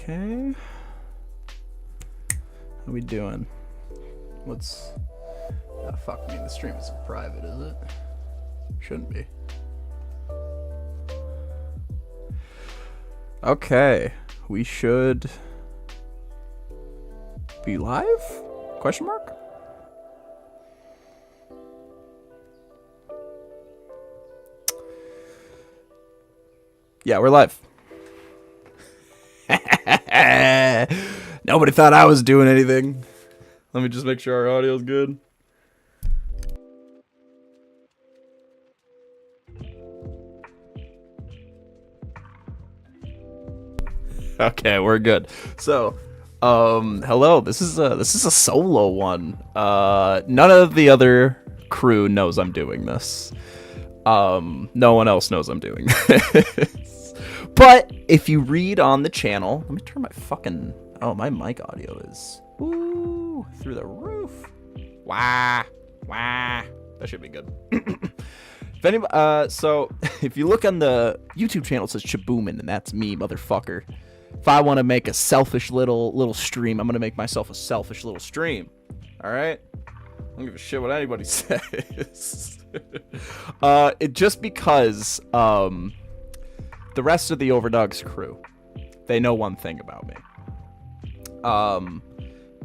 Okay. How we doing? What's... Oh, fuck me, the stream isn't private, is it? Shouldn't be. Okay. We should... be live? Question mark? Yeah, we're live. Nobody thought I was doing anything. Let me just make sure our audio's good. Okay, we're good. So, hello. This is a solo one. None of the other crew knows I'm doing this. No one else knows I'm doing this. But if you read on the channel, let me turn my fucking... Oh, my mic audio is... Woo! Through the roof. Wah! Wah! That should be good. If anybody, so, if you look on the YouTube channel, it says Chaboomin, and that's me, motherfucker. If I want to make a selfish little stream, I'm going to make myself a selfish little stream. Alright? I don't give a shit what anybody says. It just because, the rest of the OVERDOGS crew, they know one thing about me.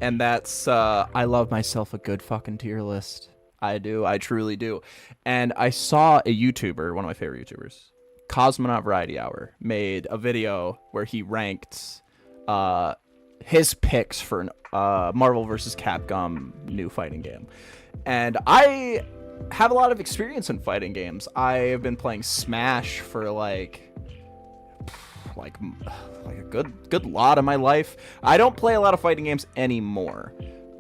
And that's, I love myself a good fucking tier list. I do. I truly do. And I saw a YouTuber, one of my favorite YouTubers, Cosmonaut Variety Hour, made a video where he ranked, his picks for an, Marvel vs. Capcom new fighting game. And I have a lot of experience in fighting games. I have been playing Smash for like a good lot of my life. I don't play a lot of fighting games anymore.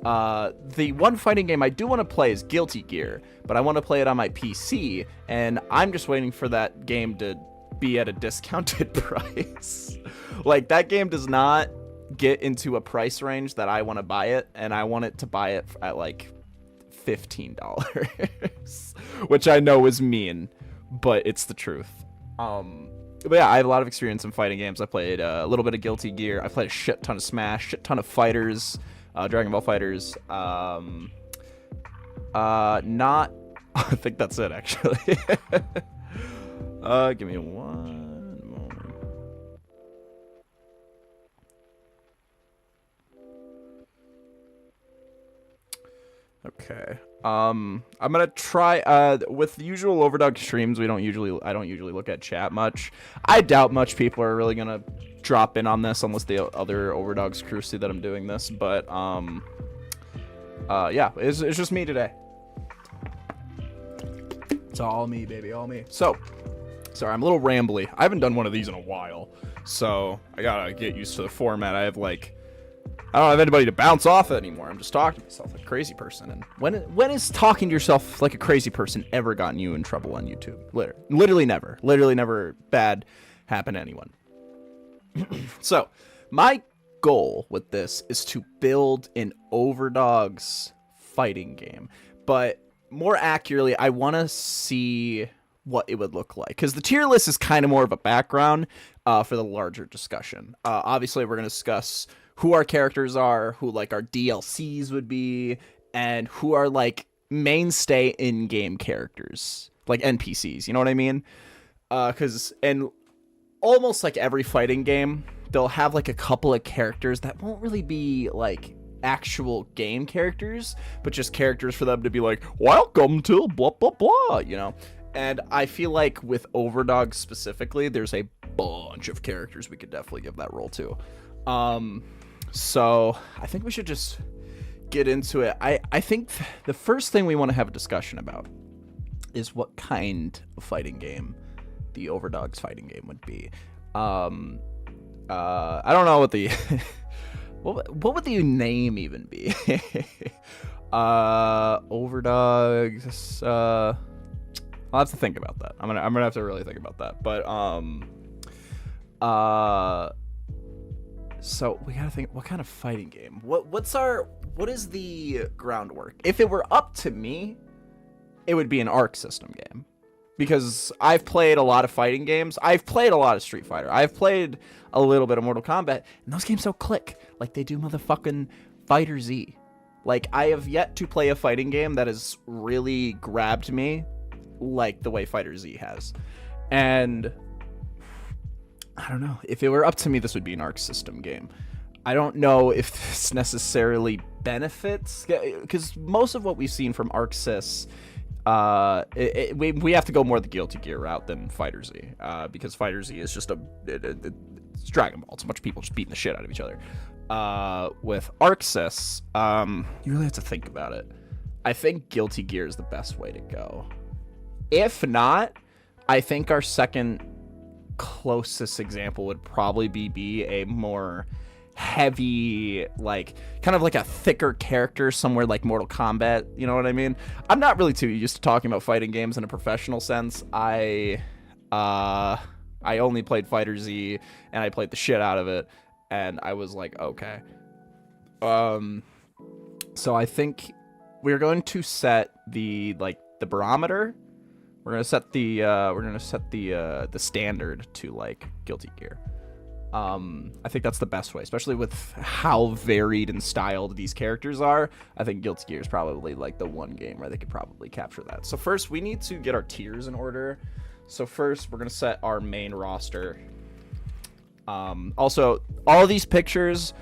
The one fighting game I do want to play is Guilty Gear, but I want to play it on my PC, and I'm just waiting for that game to be at a discounted price. Like, that game does not get into a price range that I want to buy it, and I want it to buy it at like $15, which I know is mean, but it's the truth. But yeah, I have a lot of experience in fighting games. I played a little bit of Guilty Gear. I played a shit ton of Smash, shit ton of Fighters, Dragon Ball Fighters. Not... I think that's it, actually. Give me one moment. Okay. I'm gonna try, with the usual OVERDOGS streams, I don't usually look at chat much. I doubt much people are really gonna drop in on this unless the other OVERDOGS crew see that I'm doing this, but, yeah, it's just me today. It's all me, baby, all me. So, sorry, I'm a little rambly. I haven't done one of these in a while, so I gotta get used to the format. I don't have anybody to bounce off anymore. I'm just talking to myself like a crazy person. And when is talking to yourself like a crazy person ever gotten you in trouble on YouTube? Literally never. Literally never bad happen to anyone. So, my goal with this is to build an OVERDOGS fighting game. But more accurately, I want to see what it would look like. Because the tier list is kind of more of a background for the larger discussion. Obviously, we're going to discuss who our characters are, who like our DLCs would be, and who are like mainstay in-game characters, like NPCs, you know what I mean? Because in almost like every fighting game, they'll have like a couple of characters that won't really be like actual game characters, but just characters for them to be like, welcome to blah, blah, blah, you know? And I feel like with OVERDOGS specifically, there's a bunch of characters we could definitely give that role to. So I think we should just get into it. I think the first thing we want to have a discussion about is what kind of fighting game the OVERDOGS fighting game would be. I don't know what the what would the name even be? OVERDOGS. I'll have to think about that. I'm gonna have to really think about that. But so we gotta think, what kind of fighting game? What is the groundwork? If it were up to me, it would be an arc system game. because I've played a lot of fighting games. I've played a lot of Street Fighter. I've played a little bit of Mortal Kombat, and those games don't click like they do motherfucking Fighter Z. Like, I have yet to play a fighting game that has really grabbed me like the way Fighter Z has. And I don't know. If it were up to me, this would be an Arc System game. I don't know if this necessarily benefits, because most of what we've seen from Arc Sys, we have to go more the Guilty Gear route than Fighter Z, because Fighter Z is just it's Dragon Ball. It's a bunch of people just beating the shit out of each other. With Arc Sys, you really have to think about it. I think Guilty Gear is the best way to go. If not, I think our second closest example would probably be a more heavy, like, kind of like a thicker character somewhere like Mortal Kombat, you know what I mean? I'm not really too used to talking about fighting games in a professional sense. I only played Fighter Z, and I played the shit out of it, and I was like, okay. So I think we're going to set the barometer. We're gonna set the standard to like Guilty Gear. I think that's the best way, especially with how varied and styled these characters are. I think Guilty Gear is probably like the one game where they could probably capture that. So first, we need to get our tiers in order. So first, we're gonna set our main roster. Also, all of these pictures,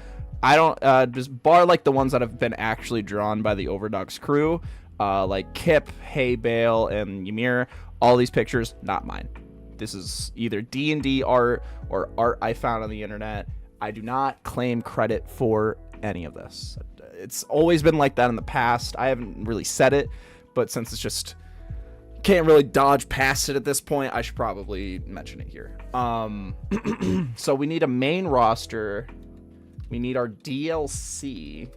I don't just bar like the ones that have been actually drawn by the OVERDOGS crew, like Kip, Hey Bale, and Ymir. All these pictures, not mine. This is either D&D art or art I found on the internet. I do not claim credit for any of this. It's always been like that in the past. I haven't really said it, but since it's just can't really dodge past it at this point, I should probably mention it here. So we need a main roster. We need our DLC.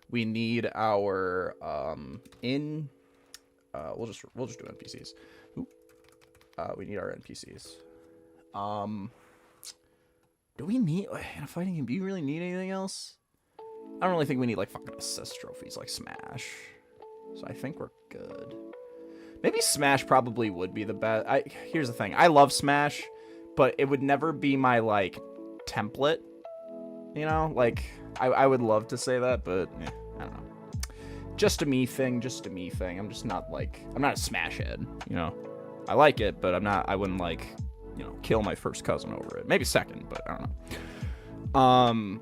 We need our we'll just do NPCs. We need our NPCs. Do we need in a fighting game? Do you really need anything else? I don't really think we need like fucking assist trophies like Smash. So I think we're good. Maybe Smash probably would be the best. Here's the thing. I love Smash, but it would never be my like template. You know, like I would love to say that, but I don't know. Just a me thing. I'm just not like I'm not a Smash head. You know. I like it, but I wouldn't like, you know, kill my first cousin over it. Maybe second, but I don't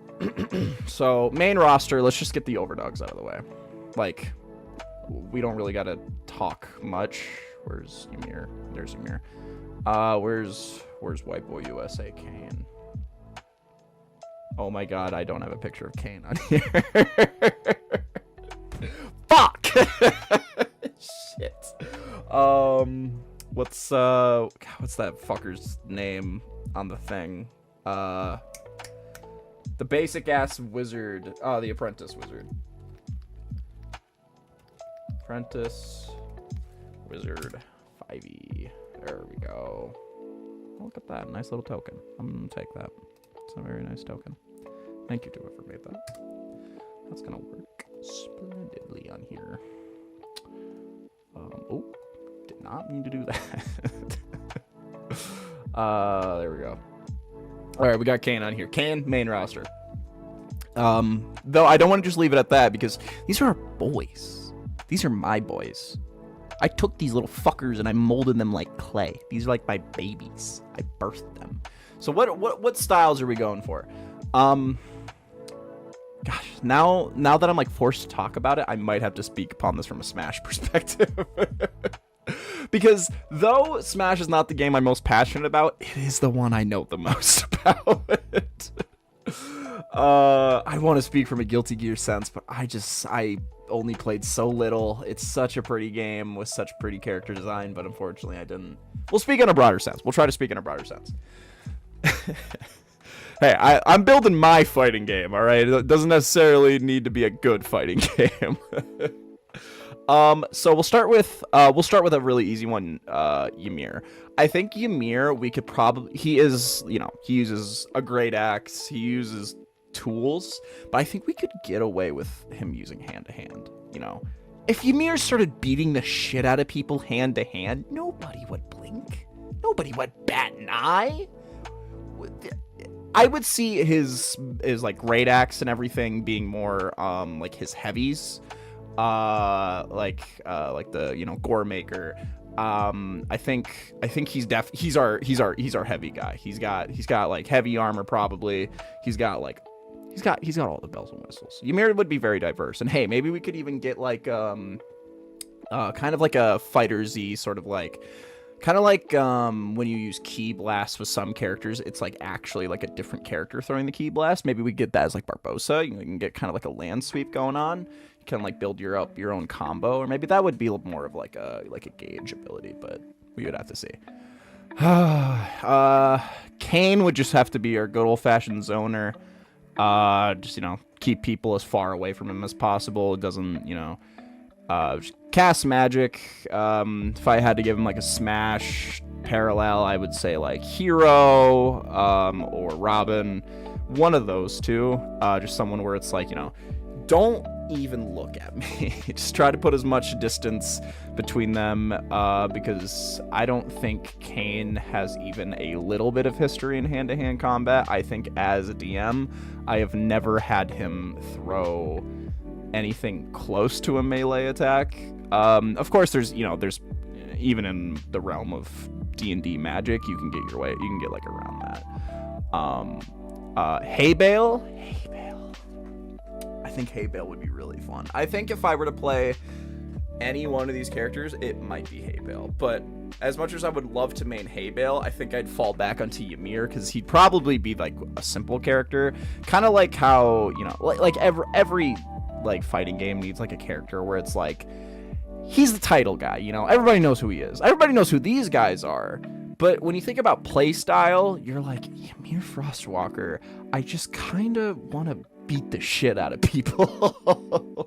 know. So main roster, let's just get the OVERDOGS out of the way. Like, we don't really gotta talk much. Where's Ymir? There's Ymir. Where's White Boy USA Kane? Oh my god, I don't have a picture of Kane on here. Fuck! Shit. What's that fucker's name on the thing? The basic ass wizard. Oh, the apprentice wizard. Apprentice wizard 5e. There we go. Look at that. Nice little token. I'm gonna take that. It's a very nice token. Thank you to whoever made that. That's gonna work splendidly on here. Oh. Did not mean to do that. There we go. All right, we got Kane on here. Kane, main roster. Though I don't want to just leave it at that because these are our boys. These are my boys. I took these little fuckers and I molded them like clay. These are like my babies. I birthed them. So what styles are we going for? Gosh, now that I'm like forced to talk about it, I might have to speak upon this from a Smash perspective. Because though Smash is not the game I'm most passionate about, it is the one I know the most about it. I want to speak from a Guilty Gear sense, but I only played so little. It's such a pretty game with such pretty character design, but unfortunately I didn't. We'll speak in a broader sense. We'll try to speak in a broader sense. Hey, I'm building my fighting game, all right? It doesn't necessarily need to be a good fighting game. So we'll start with a really easy one, Ymir. I think Ymir, we could probably, he uses a great axe, he uses tools, but I think we could get away with him using hand to hand, you know. if Ymir started beating the shit out of people hand to hand, nobody would blink. Nobody would bat an eye. I would see his like great axe and everything being more like his heavies, like the, you know, gore maker. I think he's our heavy guy. He's got like heavy armor probably. He's got all the bells and whistles. Ymir would be very diverse. And hey, maybe we could even get like kind of like a Fighter Z sort of like, kind of like when you use Ki Blast with some characters, it's like actually like a different character throwing the Ki Blast. Maybe we get that as like Barbossa. You can get kind of like a land sweep going on. You can like build your own combo, or maybe that would be more of like a gauge ability, but we would have to see. Kane would just have to be our good old fashioned zoner. Just, you know, keep people as far away from him as possible. It doesn't, you know, cast magic. If I had to give him like a smash parallel, I would say like Hero, or Robin, one of those two. Just someone where it's like, you know, don't even look at me. Just try to put as much distance between them, because I don't think Kane has even a little bit of history in hand-to-hand combat. I think as a DM, I have never had him throw anything close to a melee attack. Of course, there's even in the realm of D&D magic, you can get like around that. Hay Bale. I think Hay Bale would be really fun. I think if I were to play any one of these characters, it might be Hay Bale. But as much as I would love to main Hay Bale, I think I'd fall back onto Ymir, because he'd probably be like a simple character, kind of like how, you know, like every like fighting game needs like a character where it's like he's the title guy, you know, everybody knows who he is, everybody knows who these guys are. But when you think about play style, you're like, Ymir Frostwalker, I just kind of want to beat the shit out of people.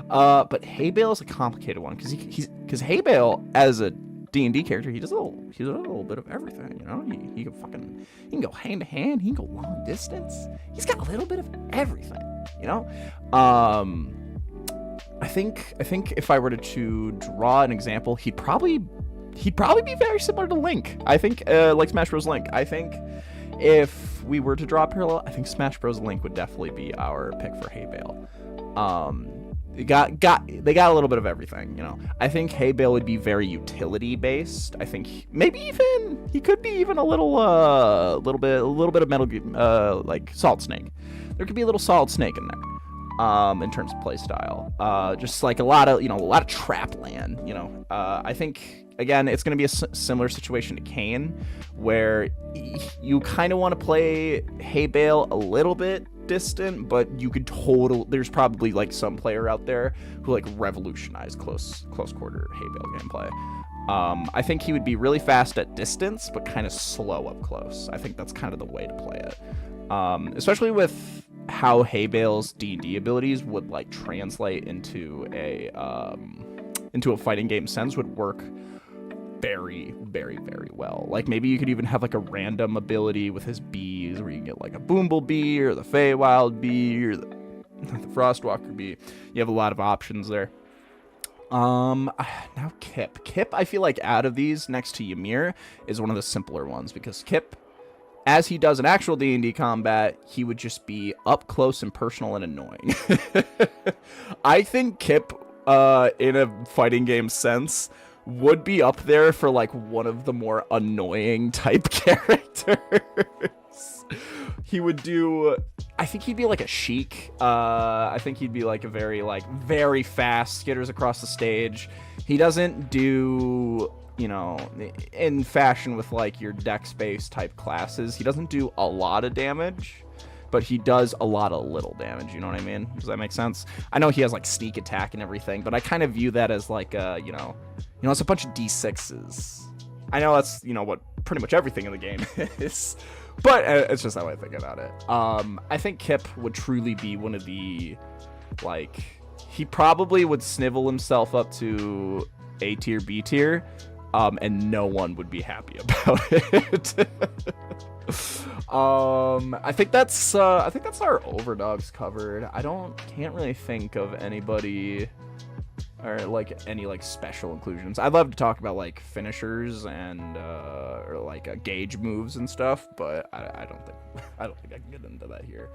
But Hay Bale is a complicated one, because Hay Bale as a D&D character, he's a little bit of everything, you know. He can go hand to hand, he can go long distance. He's got a little bit of everything, you know. I think if I were to draw an example, he'd probably be very similar to Link. I think like Smash Bros. Link. I think if we were to draw a parallel, I think Smash Bros. Link would definitely be our pick for Hay Bale. They got a little bit of everything, you know. I think Hay Bale would be very utility based. I think maybe even he could be even a little bit of Metal like Solid Snake. There could be a little Solid Snake in there. In terms of play style, just like a lot of trap land, you know. I think again it's going to be a similar situation to Kane, where you kind of want to play Hay Bale a little bit distant, but you could there's probably like some player out there who like revolutionized close quarter Hay Bale gameplay. I think he would be really fast at distance, but kind of slow up close. I think that's kind of the way to play it, especially with how Hay Bale's D&D abilities would like translate into a fighting game sense would work very, very, very well. Like maybe you could even have like a random ability with his bees, where you get like a Boomble Bee or the Feywild Bee or the Frostwalker Bee. You have a lot of options there. Now Kip, I feel like out of these, next to Ymir, is one of the simpler ones, because Kip, as he does in actual D&D combat, he would just be up close and personal and annoying. I think Kip, in a fighting game sense, would be up there for like one of the more annoying type characters. He would do, I think he'd be like a Sheik. I think he'd be like a very fast skitters across the stage. He doesn't do, you know, in fashion with like your dex-based type classes, he doesn't do a lot of damage, but he does a lot of little damage, you know what I mean? Does that make sense? I know he has like sneak attack and everything, but I kind of view that as like you know, it's a bunch of D6s. I know that's, you know, what pretty much everything in the game is, but it's just how I think about it. I think Kip would truly be one of the, like, he probably would snivel himself up to A tier, B tier, and no one would be happy about it. I think that's our overdogs covered. Can't really think of anybody or like any like special inclusions. I'd love to talk about like finishers and or like gauge moves and stuff, but I don't think I can get into that here.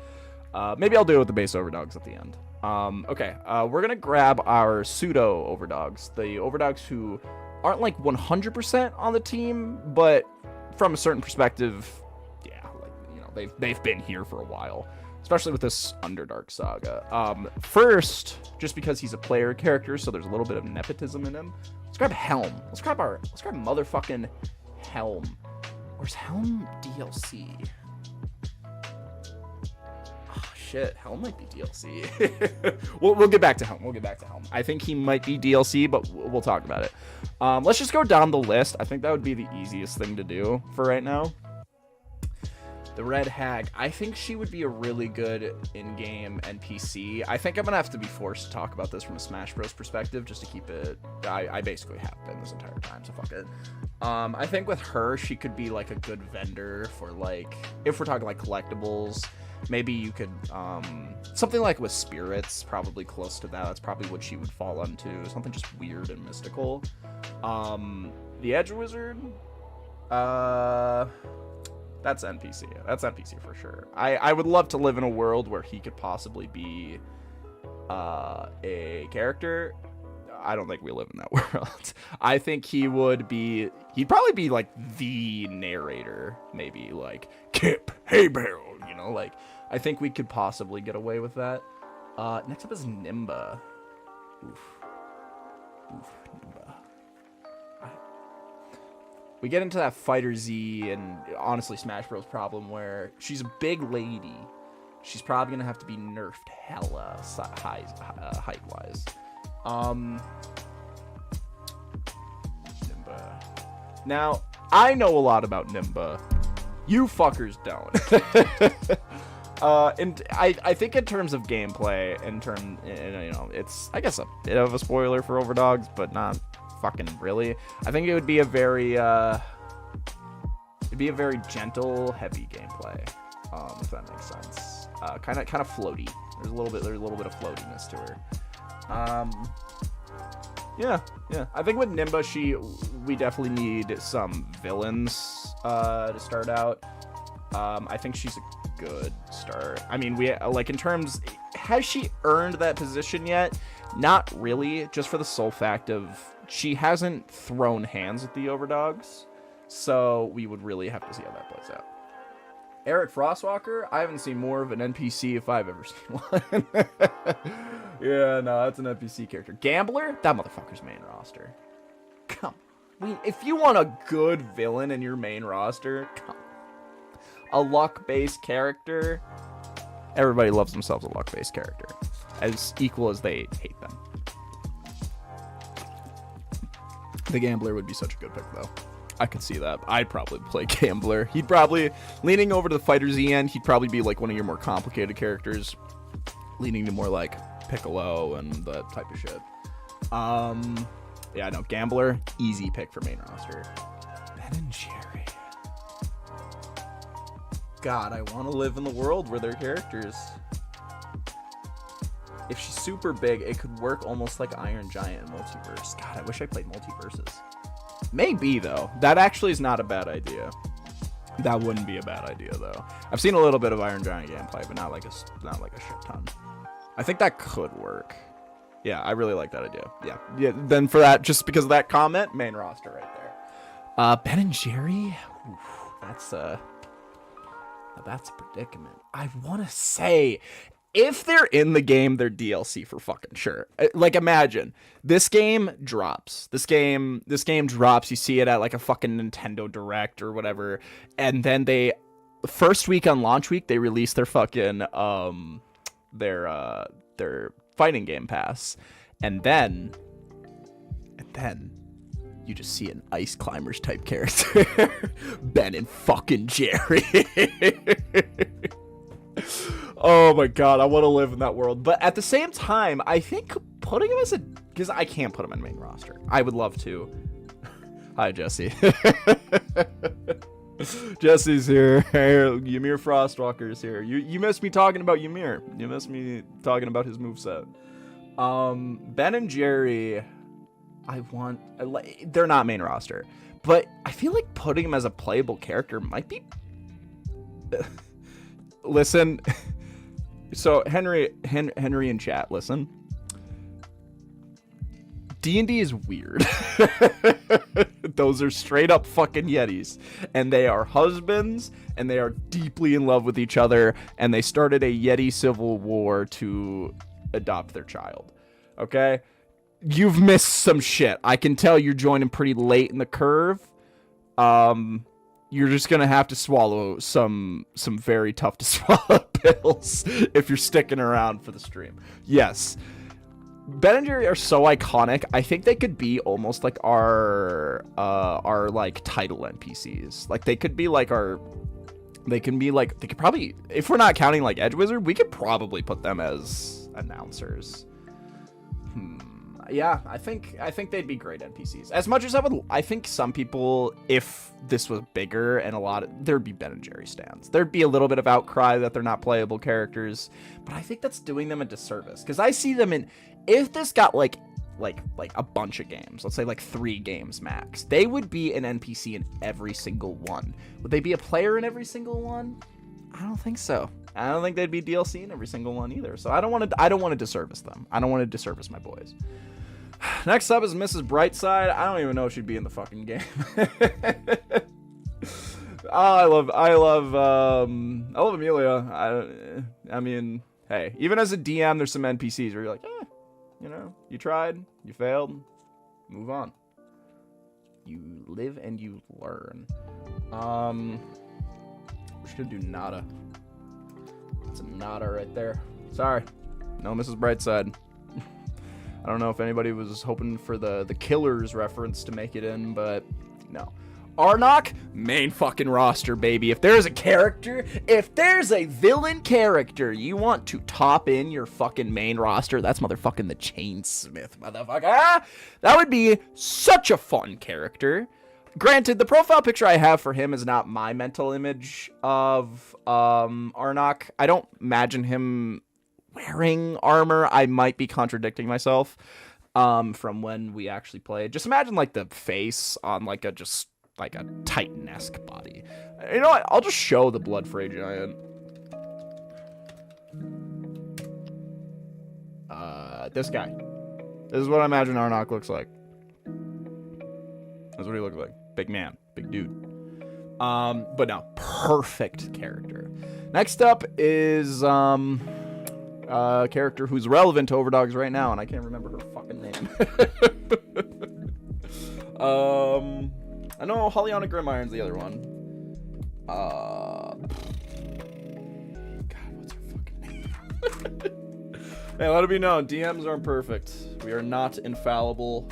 Maybe I'll do it with the base overdogs at the end. Okay, we're gonna grab our pseudo overdogs, the overdogs who aren't like 100% on the team, but from a certain perspective, yeah, like, you know, they've been here for a while. Especially with this Underdark saga. First, just because he's a player character, so there's a little bit of nepotism in him. Let's grab Helm. Let's grab motherfucking Helm. Where's Helm DLC? Oh shit, Helm might be DLC. we'll get back to Helm. I think he might be DLC, but we'll talk about it. Let's just go down the list. I think that would be the easiest thing to do for right now. The Red Hag, I think she would be a really good in-game NPC. I think I'm gonna have to be forced to talk about this from a Smash Bros perspective, just to keep it. I basically have been this entire time, so fuck it. I think with her, she could be like a good vendor for like, if we're talking like collectibles, maybe you could, something like with spirits, probably close to that. That's probably what she would fall into, something just weird and mystical. The Edge Wizard, that's NPC. That's NPC for sure. I would love to live in a world where he could possibly be a character. I don't think we live in that world. I think he'd probably be like the narrator, maybe like Kip, hey Barrel, you know, like I think we could possibly get away with that. Next up is Nimba. Oof, Nimba. We get into that Fighter Z and honestly Smash Bros problem where she's a big lady. She's probably gonna have to be nerfed hella height wise. Nimba. Now I know a lot about Nimba. You fuckers don't. And I think in terms of gameplay, you know, it's I guess a bit of a spoiler for Overdogs, but not fucking really. I think it would be a very gentle, heavy gameplay, if that makes sense. Kind of floaty. There's a little bit of floatiness to her. Yeah. I think with Nimba, we definitely need some villains to start out. I think she's a good start. I mean, we like in terms, has she earned that position yet? Not really, just for the sole fact of she hasn't thrown hands with the Overdogs, so we would really have to see how that plays out. Eric Frostwalker, I haven't seen more of an NPC if I've ever seen one. Yeah, no, that's an NPC character. Gambler, that motherfucker's main roster. Come on. If you want a good villain in your main roster, come on. A luck-based character, everybody loves themselves a luck-based character, as equal as they hate them. The Gambler would be such a good pick, though. I could see that. I'd probably play Gambler. He'd probably, leaning over to the Fighter Z end, he'd probably be like one of your more complicated characters, leaning to more like Piccolo and that type of shit. Yeah, no, Gambler, easy pick for main roster. Ben and Jerry. God, I want to live in the world where they're characters. If she's super big, it could work almost like Iron Giant in Multiverse. God, I wish I played Multiverses. Maybe, though. That actually is not a bad idea. That wouldn't be a bad idea, though. I've seen a little bit of Iron Giant gameplay, but not like a shit ton. I think that could work. Yeah, I really like that idea. Yeah. Then for that, just because of that comment, main roster right there. Ben and Jerry? Oof, that's a predicament. I want to say, if they're in the game, they're DLC for fucking sure. Like, imagine this game drops. This game drops. You see it at like a fucking Nintendo Direct or whatever, and then first week on launch week, they release their fucking their fighting game pass, and then you just see an Ice Climbers type character. Ben and fucking Jerry. Oh my god, I want to live in that world. But at the same time, I think putting him as because I can't put him on main roster. I would love to. Hi, Jesse. Jesse's here. Ymir Frostwalker's here. You missed me talking about Ymir. You missed me talking about his moveset. Ben and Jerry, they're not main roster, but I feel like putting him as a playable character might be. Listen, so Henry in chat, listen. D&D is weird. Those are straight up fucking Yetis, and they are husbands, and they are deeply in love with each other, and they started a Yeti civil war to adopt their child. Okay? You've missed some shit. I can tell you're joining pretty late in the curve. You're just gonna have to swallow some very tough to swallow pills if you're sticking around for the stream. Yes. Ben and Jerry are so iconic. I think they could be almost like our like title NPCs. Like they could be like they could probably, if we're not counting like Edge Wizard, we could probably put them as announcers. Yeah, I think they'd be great NPCs. As much as I think some people, if this was bigger and there'd be Ben and Jerry stands. There'd be a little bit of outcry that they're not playable characters, but I think that's doing them a disservice because I see them in. If this got like a bunch of games, let's say like 3 games max, they would be an NPC in every single one. Would they be a player in every single one? I don't think so. I don't think they'd be DLC in every single one either. So I don't want to disservice them. I don't want to disservice my boys. Next up is Mrs. Brightside. I don't even know if she'd be in the fucking game. I love Amelia. I mean, hey, even as a DM, there's some NPCs where you're like, you know, you tried, you failed, move on. You live and you learn. We're just gonna do nada. That's a nada right there. Sorry, no Mrs. Brightside. I don't know if anybody was hoping for the Killers reference to make it in, but no. Arnok, main fucking roster, baby. If there's a villain character you want to top in your fucking main roster, that's motherfucking the Chainsmith, motherfucker. That would be such a fun character. Granted, the profile picture I have for him is not my mental image of Arnok. I don't imagine him wearing armor. I might be contradicting myself from when we actually played. Just imagine like the face on like a Titan-esque body. You know what? I'll just show the Blood Fray Giant. This guy. This is what I imagine Arnok looks like. That's what he looks like. Big man. Big dude. But no. Perfect character. Next up is a character who's relevant to Overdogs right now, and I can't remember her fucking name. I know Hollyana Grimiron's the other one. God, what's her fucking name? Hey, let it be known, DMs aren't perfect. We are not infallible.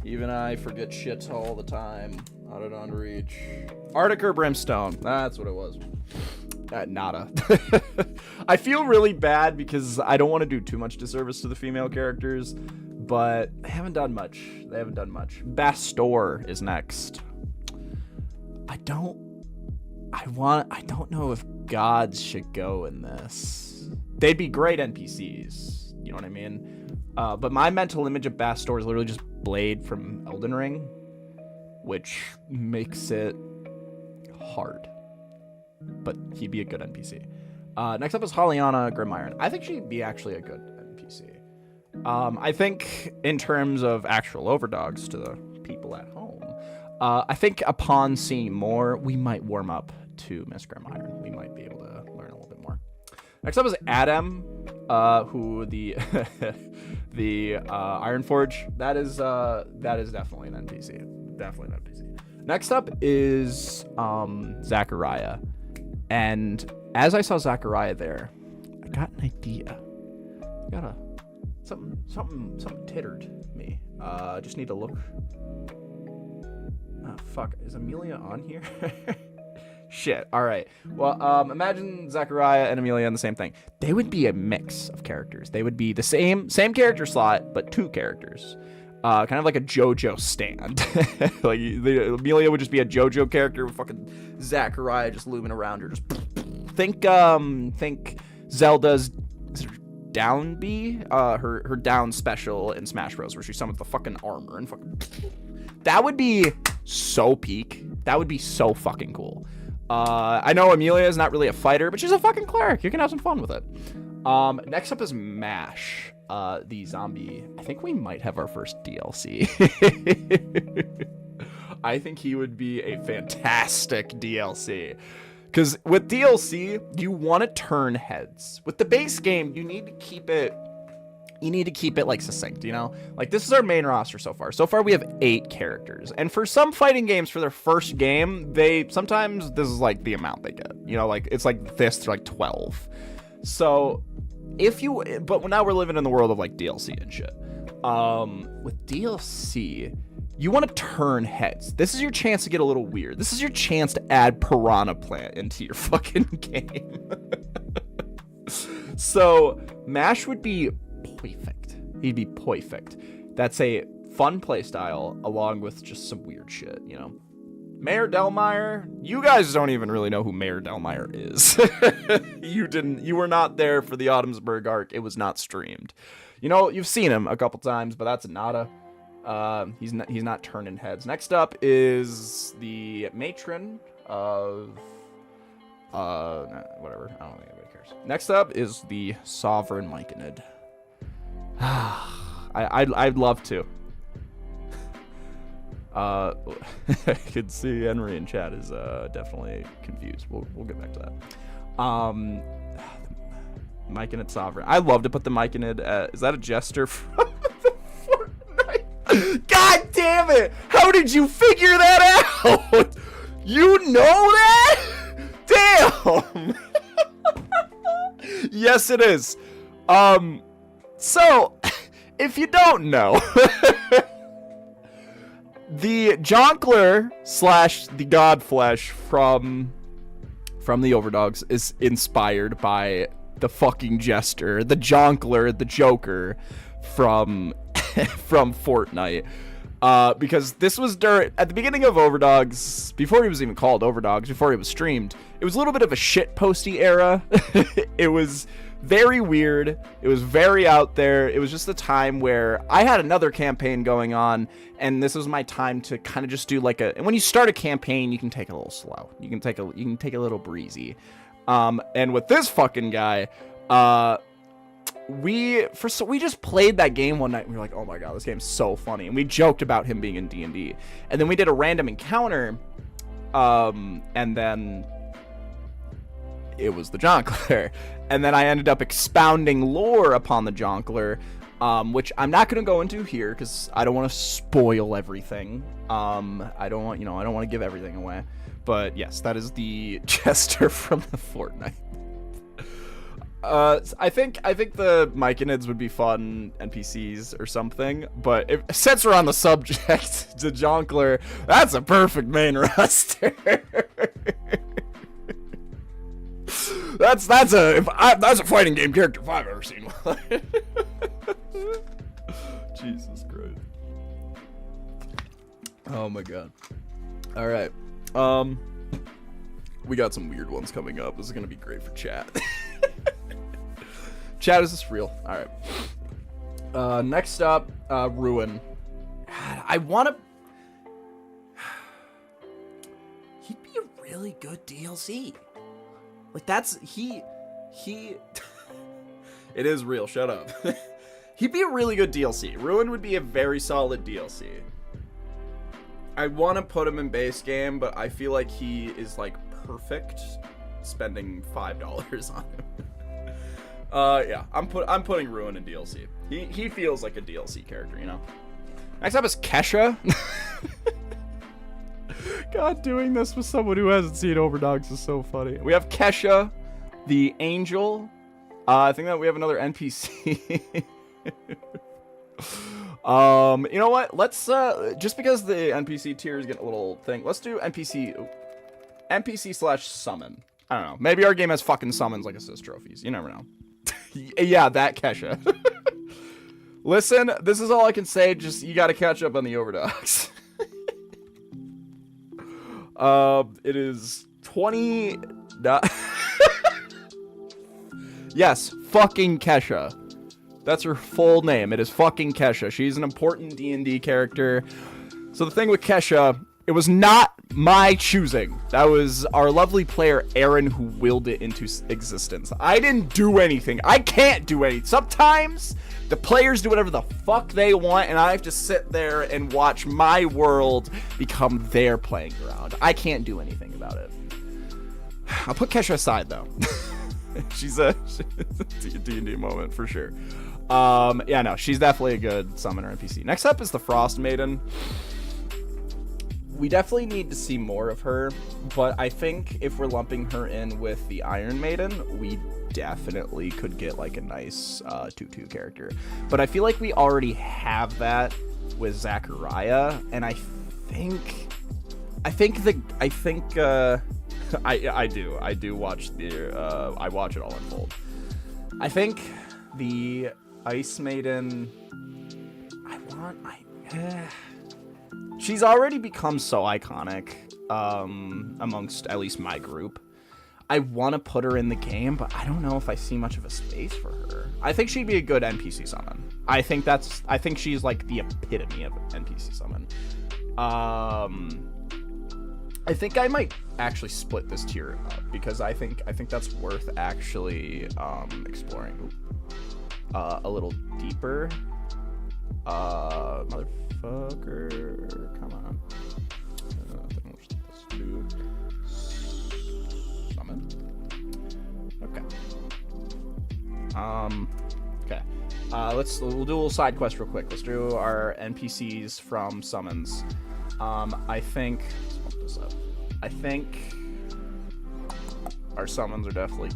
Even I forget shit all the time. Out of reach. Arctic or Brimstone. That's what it was. Nada. I feel really bad because I don't want to do too much disservice to the female characters, but they haven't done much. Bastor is next. I don't know if gods should go in this. They'd be great NPCs. You know what I mean? But my mental image of Bastor is literally just Blade from Elden Ring, which makes it hard. But he'd be a good NPC. Next up is Hollyana Grimiron. I think she'd be actually a good NPC. I think in terms of actual Overdogs to the people at home, I think upon seeing more, we might warm up to Miss Grimiron. We might be able to learn a little bit more. Next up is Adam, who the the Ironforge. That is definitely an NPC. Definitely an NPC. Next up is Zachariah. And as I saw Zachariah there, I got an idea. Something tittered me. Just need to look. Oh, fuck. Is Amelia on here? Shit. All right. Well, imagine Zachariah and Amelia in the same thing. They would be a mix of characters. They would be the same character slot, but 2 characters. Kind of like a JoJo stand. Like Amelia would just be a JoJo character with fucking Zachariah just looming around her. Just think Zelda's down B, her down special in Smash Bros, where she summons the fucking armor and fucking. That would be so peak. That would be so fucking cool. I know Amelia is not really a fighter, but she's a fucking cleric. You can have some fun with it. Next up is Mash, the zombie. I think we might have our first DLC. I think he would be a fantastic DLC. Because with DLC, you want to turn heads. With the base game, you need to keep it like succinct, you know? Like, this is our main roster so far. So far, we have 8 characters. And for some fighting games, for their first game, sometimes this is like the amount they get. You know, like, it's like this to like 12. So, but now we're living in the world of like DLC and shit. With DLC, you want to turn heads. This is your chance to get a little weird. This is your chance to add Piranha Plant into your fucking game. So, Mash would be perfect. He'd be perfect. That's a fun playstyle along with just some weird shit, you know? Mayor Delmeyer, you guys don't even really know who Mayor Delmeyer is. You were not there for the Autumnsburg arc. It was not streamed. You know, you've seen him a couple times, but that's nada. He's not turning heads. Next up is the matron of whatever. I don't think anybody cares. Next up is the Sovereign Myconid. I'd love to. I could see Henry in chat is definitely confused. We'll get back to that. Myconid Sovereign. I'd love to put the Myconid. Is that a jester from the Fortnite? God damn it! How did you figure that out? You know that? Damn. Yes, it is. So, if you don't know, the Jonkler / the Godflesh from the Overdogs is inspired by the fucking Jester, the Jonkler, the Joker from Fortnite. Because this was at the beginning of Overdogs, before he was even called Overdogs, before he was streamed, it was a little bit of a shitposty era. It was very weird. It was very out there. It was just a time where I had another campaign going on, and this was my time to kind of just do like and when you start a campaign, you can take it a little slow. You can take a little breezy. And with this fucking guy, we just played that game one night, and we were like, oh my god, this game's so funny, and we joked about him being in D&D, and then we did a random encounter, and then it was the Jonkler, and then I ended up expounding lore upon the Jonkler, which I'm not going to go into here because I don't want to spoil everything. I don't want to give everything away, but yes, that is the Jester from the Fortnite. I think the Myconids would be fun NPCs or something, but since we're on the subject, the Jonkler, that's a perfect main roster. That's a fighting game character if I've ever seen one. Jesus Christ. Oh my god. All right. We got some weird ones coming up. This is gonna be great for chat. Chat, is this real? All right. Next up, Ruin. God, I want to. He'd be a really good DLC. Like he. It is real. Shut up. He'd be a really good DLC. Ruin would be a very solid DLC. I want to put him in base game, but I feel like he is like perfect spending $5 on him. Yeah, I'm putting Ruin in DLC. He feels like a DLC character, you know. Next up is Kesha. God, doing this with someone who hasn't seen Overdogs is so funny. We have Kesha, the Angel. I think that we have another NPC. You know what? Let's just because the NPC tiers get a little thing, let's do NPC / summon. I don't know. Maybe our game has fucking summons like assist trophies. You never know. Yeah, that Kesha. Listen, this is all I can say. Just you got to catch up on the Overdogs. It is 20. Yes, fucking Kesha. That's her full name. It is fucking Kesha. She's an important D&D character. So the thing with Kesha, it was not my choosing. That was our lovely player, Aaron, who willed it into existence. I didn't do anything. I can't do anything. Sometimes the players do whatever the fuck they want, and I have to sit there and watch my world become their playing ground. I can't do anything about it. I'll put Kesha aside, though. She's a D&D moment for sure. Yeah, no, she's definitely a good summoner NPC. Next up is the Frost Maiden. We definitely need to see more of her, but I think if we're lumping her in with the Iron Maiden, we definitely could get like a nice 2/2 character. But I feel like we already have that with Zachariah, and I do watch I watch it all unfold. I think the Ice Maiden, she's already become so iconic amongst at least my group. I want to put her in the game, but I don't know if I see much of a space for her. I think she'd be a good NPC summon. I think she's like the epitome of NPC summon. I think I might actually split this tier up because I think that's worth actually exploring a little deeper. Motherfucker, come on. Let's do summon. Okay. Okay. We'll do a little side quest real quick. Let's do our NPCs from summons. I think. Let's bump this up. I think our summons are definitely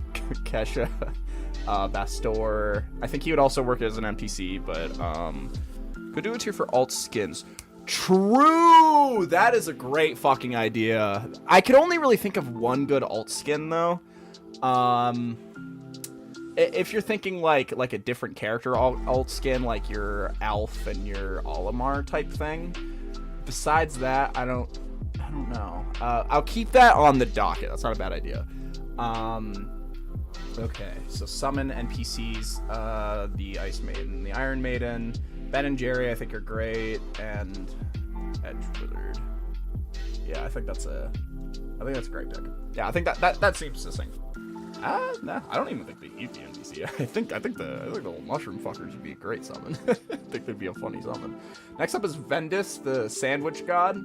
Kesha, Bastor. I think he would also work as an NPC, but could do it here for alt skins. True! That is a great fucking idea. I could only really think of one good alt skin though. If you're thinking like a different character alt skin, like your Alf and your Olimar type thing. Besides that, I don't know. I'll keep that on the docket. That's not a bad idea. Okay, so summon NPCs, the Ice Maiden, the Iron Maiden, Ben and Jerry I think are great, and Edge Wizard. Yeah, I think that's a great pick. Yeah, I think that seems succinct. Nah, I don't even think they'd be NPC. I think the little mushroom fuckers would be a great summon. I think they'd be a funny summon. Next up is Vendis, the sandwich god.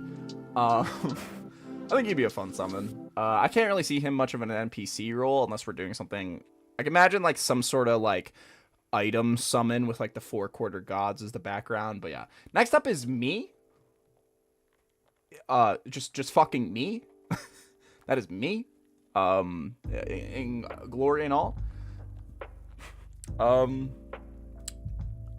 I think he'd be a fun summon. I can't really see him much of an NPC role unless we're doing something. I can imagine like some sort of like item summon with like the 4 quarter gods as the background. But yeah, next up is me. Just fucking me. That is me. In glory and all. I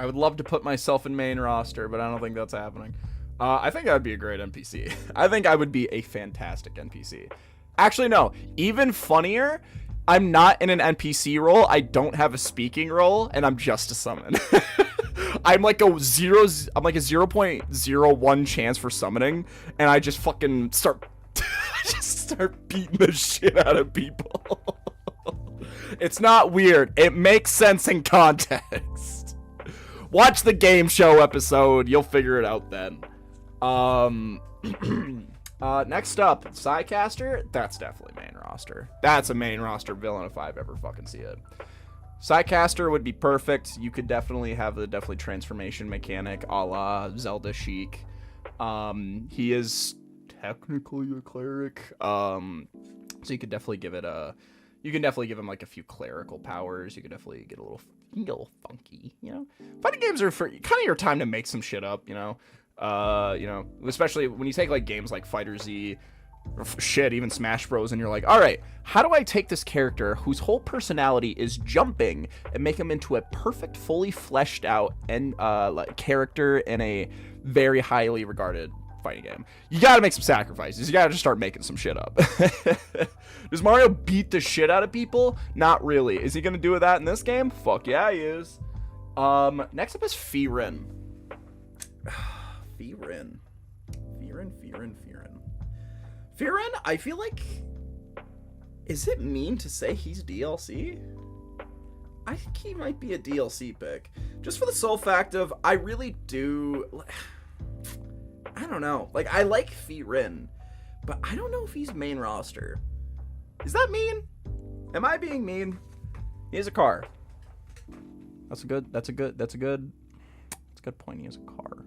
would love to put myself in main roster, but I don't think that's happening. I think I'd be a great NPC. I think I would be a fantastic NPC. Actually, no. Even funnier, I'm not in an NPC role. I don't have a speaking role, and I'm just a summon. I'm like a 0.01 chance for summoning, and I just fucking start beating the shit out of people. It's not weird. It makes sense in context. Watch the game show episode. You'll figure it out then. Next up, Psycaster. That's definitely main roster. That's a main roster villain if I've ever fucking see it. Psycaster would be perfect. You could definitely have the transformation mechanic a la Zelda Sheik. He is technically a cleric. So you could definitely give it you can definitely give him like a few clerical powers. You could definitely get a little funky, you know. Fighting games are for kind of your time to make some shit up, you know. Especially when you take like games like Fighter Z, or shit, even Smash Bros, and you're like, all right, how do I take this character whose whole personality is jumping and make him into a perfect, fully fleshed out and like character in a very highly regarded fighting game? You gotta make some sacrifices. You gotta just start making some shit up. Does Mario beat the shit out of people? Not really. Is he gonna do that in this game? Fuck yeah, he is. Next up is Firin. Firin, I feel like, is it mean to say he's DLC? I think he might be a DLC pick. Just for the sole fact of, I really do... I don't know. Like, I like Fee Rin, but I don't know if he's main roster. Is that mean? Am I being mean? He has a car. That's a good point. He has a car.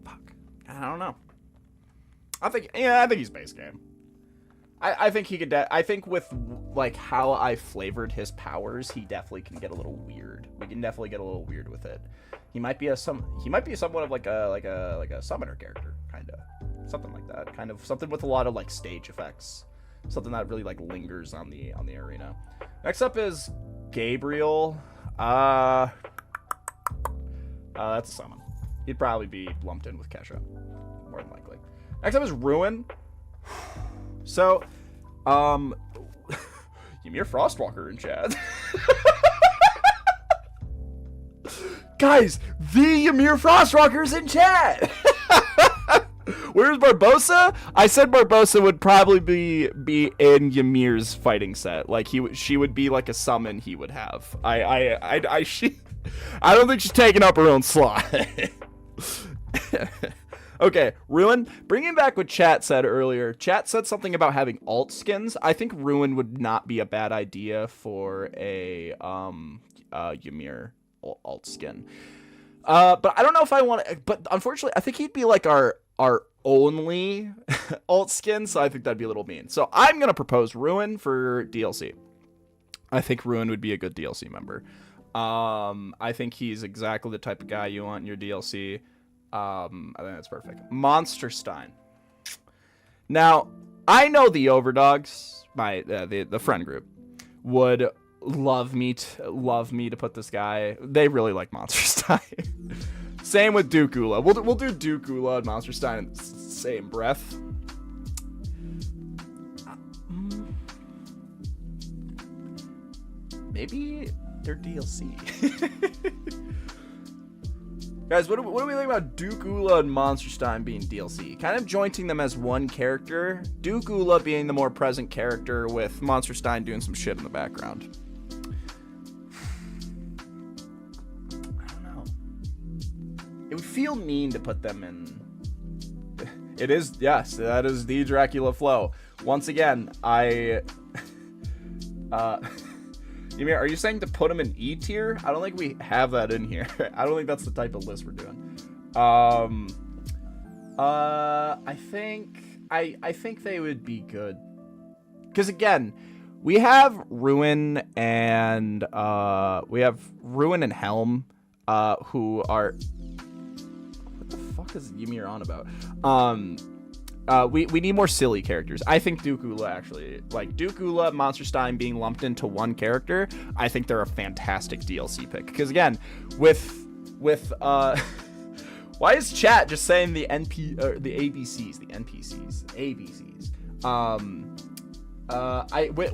Fuck. I don't know. I think he's base game. I think he could. I think with like how I flavored his powers, he definitely can get a little weird. We can definitely get a little weird with it. He might be somewhat of like a summoner character, kind of something like that. Kind of something with a lot of like stage effects, something that really like lingers on the arena. Next up is Gabriel. That's a summon. He'd probably be lumped in with Kesha, more than likely. Next up is Ruin. So, Ymir Frostwalker in chat. Guys, the Ymir Frostwalker's in chat. Where's Barbosa? I said Barbosa would probably be in Ymir's fighting set. Like she would be like a summon he would have. I don't think she's taking up her own slot. Okay, Ruin, bringing back what Chat said earlier. Chat said something about having alt skins. I think Ruin would not be a bad idea for a Ymir alt skin. But I don't know if I want to, but unfortunately, I think he'd be like our only alt skin, so I think that'd be a little mean. So I'm going to propose Ruin for DLC. I think Ruin would be a good DLC member. I think he's exactly the type of guy you want in your DLC. I think that's perfect. Monsterstein. Now, I know the Overdogs, the friend group, would love me to put this guy. They really like Monsterstein. Same with Dukula. We'll do Dukula and Monsterstein in the same breath. Maybe they're DLC. Guys, what do we think about Dukula and Monsterstein being DLC? Kind of jointing them as one character. Dukula being the more present character with Monsterstein doing some shit in the background. I don't know. It would feel mean to put them in... It is, yes, that is the Dracula flow. Once again, Ymir, are you saying to put him in E tier? I don't think we have that in here. I don't think that's the type of list we're doing. I think they would be good. Because again, we have Ruin and Helm, who are... What the fuck is Ymir on about? We need more silly characters. I think Dukula actually, like Dukula, Monsterstein being lumped into one character, I think they're a fantastic DLC pick. Because again, with why is chat just saying the ABCs, the NPCs, ABCs?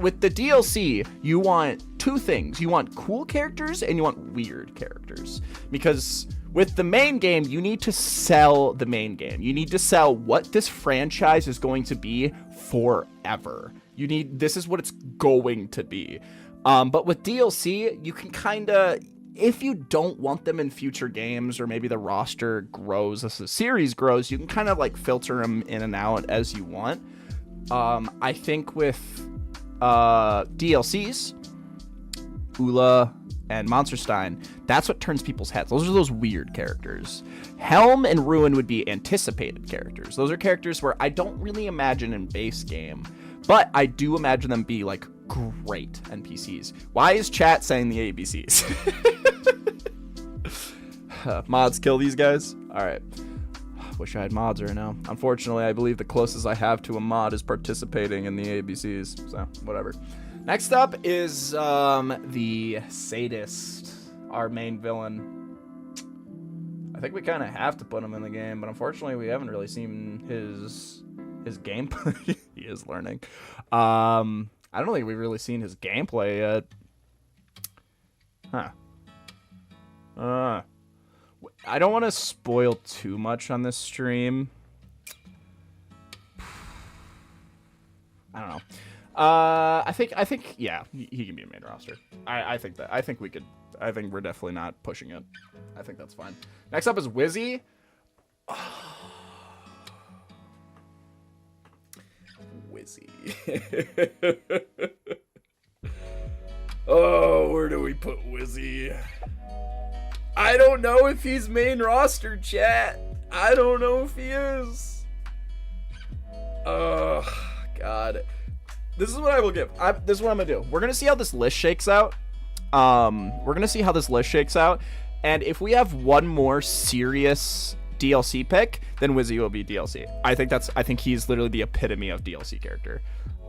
With the DLC, you want two things. You want cool characters and you want weird characters. Because with the main game, you need to sell the main game. You need to sell what this franchise is going to be forever. This is what it's going to be. But with DLC, you can kind of, if you don't want them in future games, or maybe the roster grows as the series grows, you can kind of like filter them in and out as you want. I think with DLCs, Ula and Monsterstein, that's what turns people's heads. Those are those weird characters. Helm and Ruin would be anticipated characters. Those are characters where I don't really imagine in base game, but I do imagine them be like great NPCs. Why is chat saying the ABCs? Mods kill these guys? Alright. Wish I had mods right now. Unfortunately, I believe the closest I have to a mod is participating in the ABCs, so whatever. Next up is the Sadist, our main villain. I think we kind of have to put him in the game, but unfortunately we haven't really seen his gameplay. He is learning. I don't think we've really seen his gameplay yet. I don't want to spoil too much on this stream. I don't know. I think, yeah, he can be a main roster. I think that. I think we could. I think we're definitely not pushing it. I think that's fine. Next up is Wizzy. Wizzy. Oh, where do we put Wizzy? I don't know if he's main roster, chat. I don't know if he is. Oh, God. This is what I will give. This is what I'm going to do. We're going to see how this list shakes out. And if we have one more serious DLC pick, then Wizzy will be DLC. I think he's literally the epitome of DLC character.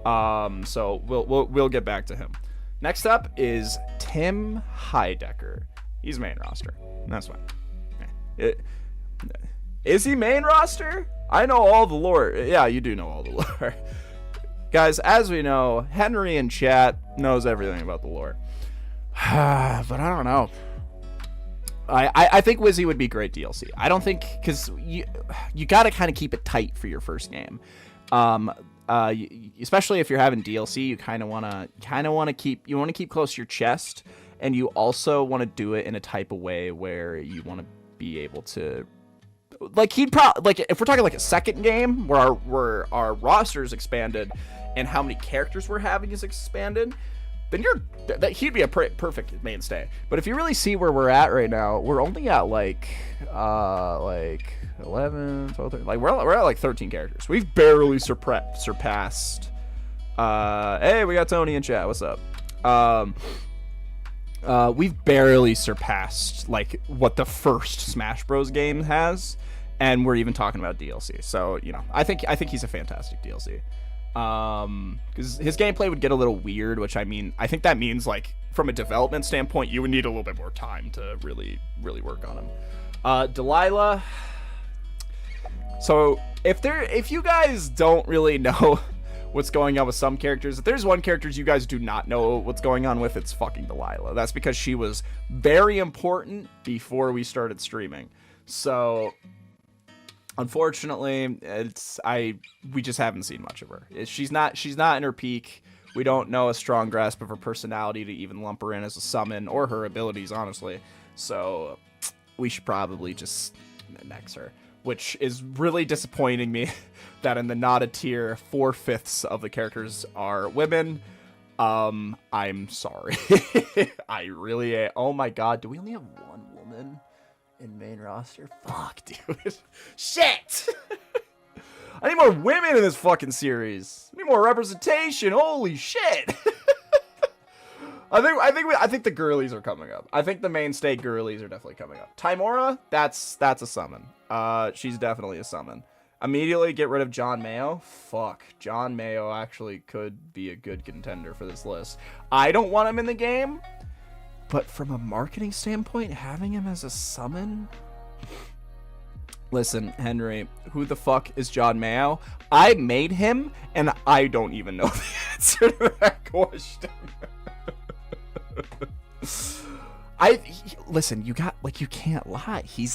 So we'll get back to him. Next up is Tim Heidecker. He's main roster. That's fine. Is he main roster? I know all the lore. Yeah, you do know all the lore. Guys, as we know, Henry in chat knows everything about the lore. But I don't know. I think Wizzy would be great DLC. I don't think, because you got to kind of keep it tight for your first game. Especially if you're having DLC, you kind of want to keep close to your chest, and you also want to do it in a type of way where you want to be able to, like, if we're talking like a second game where our roster is expanded and how many characters we're having is expanded, then he'd be a perfect mainstay. But if you really see where we're at right now, we're only at like 11, 12, 13, like we're at like 13 characters. We've barely surpassed. Hey, we got Tony in chat. What's up? We've barely surpassed like what the first Smash Bros game has, and we're even talking about DLC. So, you know, I think he's a fantastic DLC. Because his gameplay would get a little weird, which I think that means, like, from a development standpoint, you would need a little bit more time to really work on him. Delilah. So if you guys don't really know what's going on with some characters, if there's one character you guys do not know what's going on with, it's fucking Delilah. That's because she was very important before we started streaming. So unfortunately, we just haven't seen much of her. She's not in her peak. We don't know a strong grasp of her personality to even lump her in as a summon, or her abilities, honestly. So we should probably just nex her, which is really disappointing me that in the not a tier, 4/5 of the characters are women. I'm sorry. I really, oh my god, do we only have one woman in main roster? Fuck, dude. Shit. I need more women in this fucking series. I need more representation. Holy shit. I think the girlies are coming up. I think the mainstay girlies are definitely coming up. Timora, that's a summon. She's definitely a summon. Immediately get rid of John Mayo. Fuck, John Mayo actually could be a good contender for this list. I don't want him in the game, but from a marketing standpoint, having him as a summon. Listen, Henry, who the fuck is John Mayo? I made him, and I don't even know the answer to that question. Listen, you can't lie. He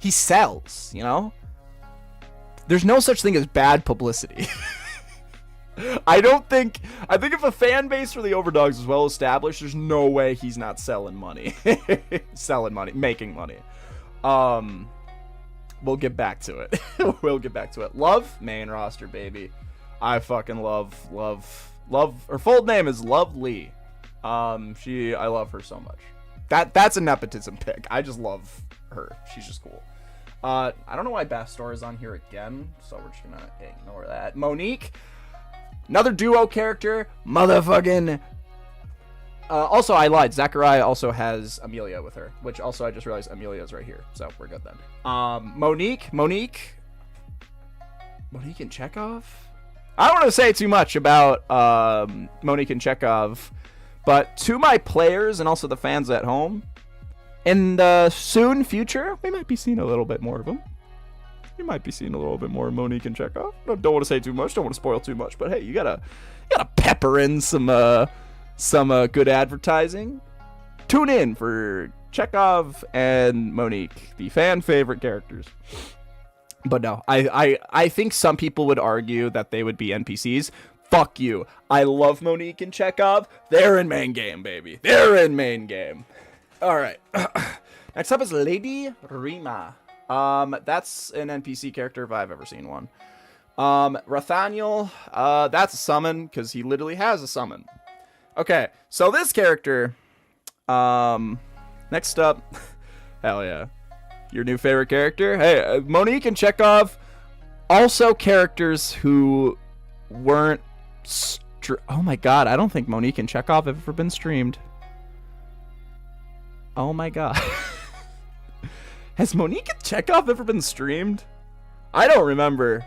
sells, you know? There's no such thing as bad publicity. I think if a fan base for the Overdogs is well established, there's no way he's not selling money. Making money. We'll get back to it. Love, main roster, baby. I fucking love. Her full name is Love Lee. I love her so much. That's a nepotism pick. I just love her. She's just cool. I don't know why Bastor is on here again, so we're just gonna ignore that. Monique, another duo character, motherfucking. Also, I lied. Zachariah also has Amelia with her, which also I just realized Amelia's right here, so we're good then. Monique and Chekhov. I don't want to say too much about Monique and Chekhov, but to my players and also the fans at home, in the soon future, we might be seeing a little bit more of them. You might be seeing a little bit more of Monique and Chekhov. Don't want to say too much. Don't want to spoil too much. But hey, you gotta pepper in some good advertising. Tune in for Chekhov and Monique, the fan favorite characters. But no, I think some people would argue that they would be NPCs. Fuck you. I love Monique and Chekhov. They're in main game, baby. They're in main game. All right. Next up is Lady Rima. That's an NPC character if I've ever seen one. Rathaniel, that's a summon because he literally has a summon. Okay, so this character, next up, hell yeah, your new favorite character. Hey, Monique and Chekhov, also characters who weren't, oh my god, I don't think Monique and Chekhov have ever been streamed. Oh my god. Has Monique and Chekhov ever been streamed? I don't remember.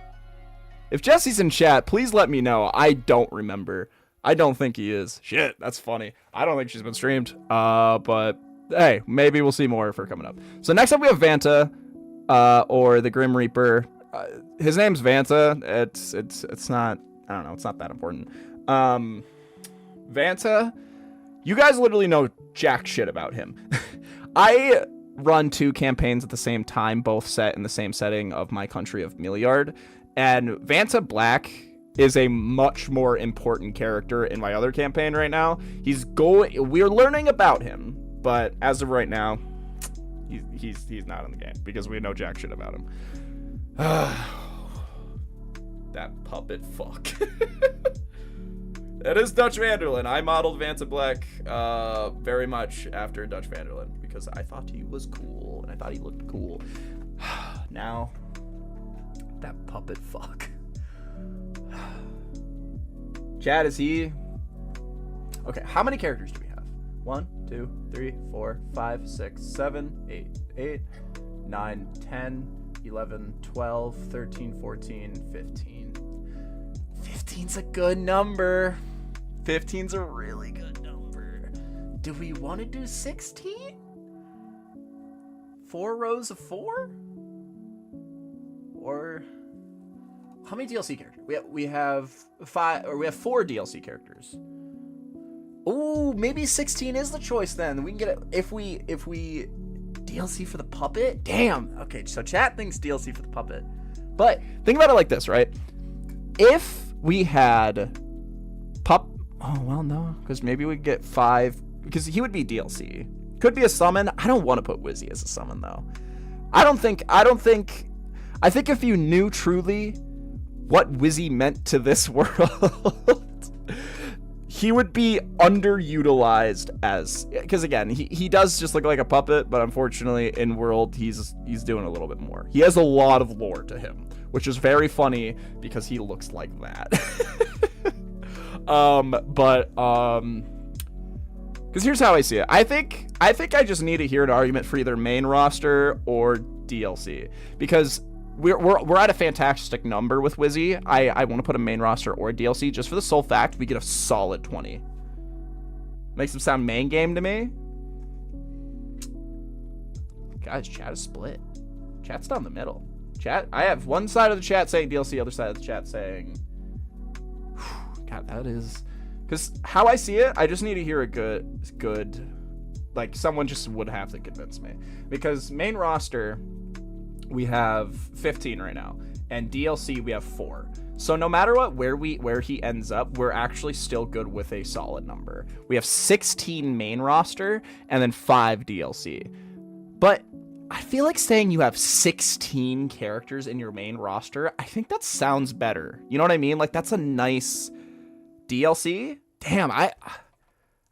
If Jesse's in chat, please let me know. I don't remember. I don't think he is. Shit, that's funny. I don't think she's been streamed. But hey, maybe we'll see more of her coming up. So next up we have Vanta, or the Grim Reaper. His name's Vanta. It's not, I don't know, it's not that important. Vanta, you guys literally know jack shit about him. I run 2 campaigns at the same time, both set in the same setting of my country of Milliard, and Vanta Black is a much more important character in my other campaign right now. We're learning about him, but as of right now, he's not in the game because we know jack shit about him. That puppet fuck. That is Dutch Vanderlyn. I modeled Vanta Black very much after Dutch Vanderlyn because I thought he was cool and I thought he looked cool. Now, that puppet fuck. Chad, is he? Okay, how many characters do we have? 1, 2, 3, 4, 5, 6, 7, 8, 9, 10, 11, 12, 13, 14, 15. 15's a good number. 15's a really good number. Do we want to do 16? 4 rows of 4? Or how many DLC characters? We have 5, or we have 4 DLC characters. Oh, maybe 16 is the choice then. We can get it if we DLC for the puppet. Damn. Okay, so chat thinks DLC for the puppet. But think about it like this, right? If we had oh well, no, because maybe we get 5 because he would be DLC. Could be a summon. I don't want to put Wizzy as a summon though. I think if you knew truly what Wizzy meant to this world, he would be underutilized as, because again, he does just look like a puppet, but unfortunately in world he's doing a little bit more. He has a lot of lore to him, which is very funny because he looks like that. Because here's how I see it. I think I just need to hear an argument for either main roster or DLC, because we're at a fantastic number with Wizzy. I want to put a main roster or a DLC just for the sole fact we get a solid 20. Makes him sound main game to me. Guys, chat is split. Chat's down the middle. Chat, I have one side of the chat saying DLC, other side of the chat saying, God, that is, because how I see it, I just need to hear a good, like someone just would have to convince me, because main roster we have 15 right now, and DLC we have 4. So no matter what, where he ends up, we're actually still good with a solid number. We have 16 main roster and then 5 DLC. But I feel like saying you have 16 characters in your main roster, I think that sounds better. You know what I mean? Like that's a nice DLC. Damn, I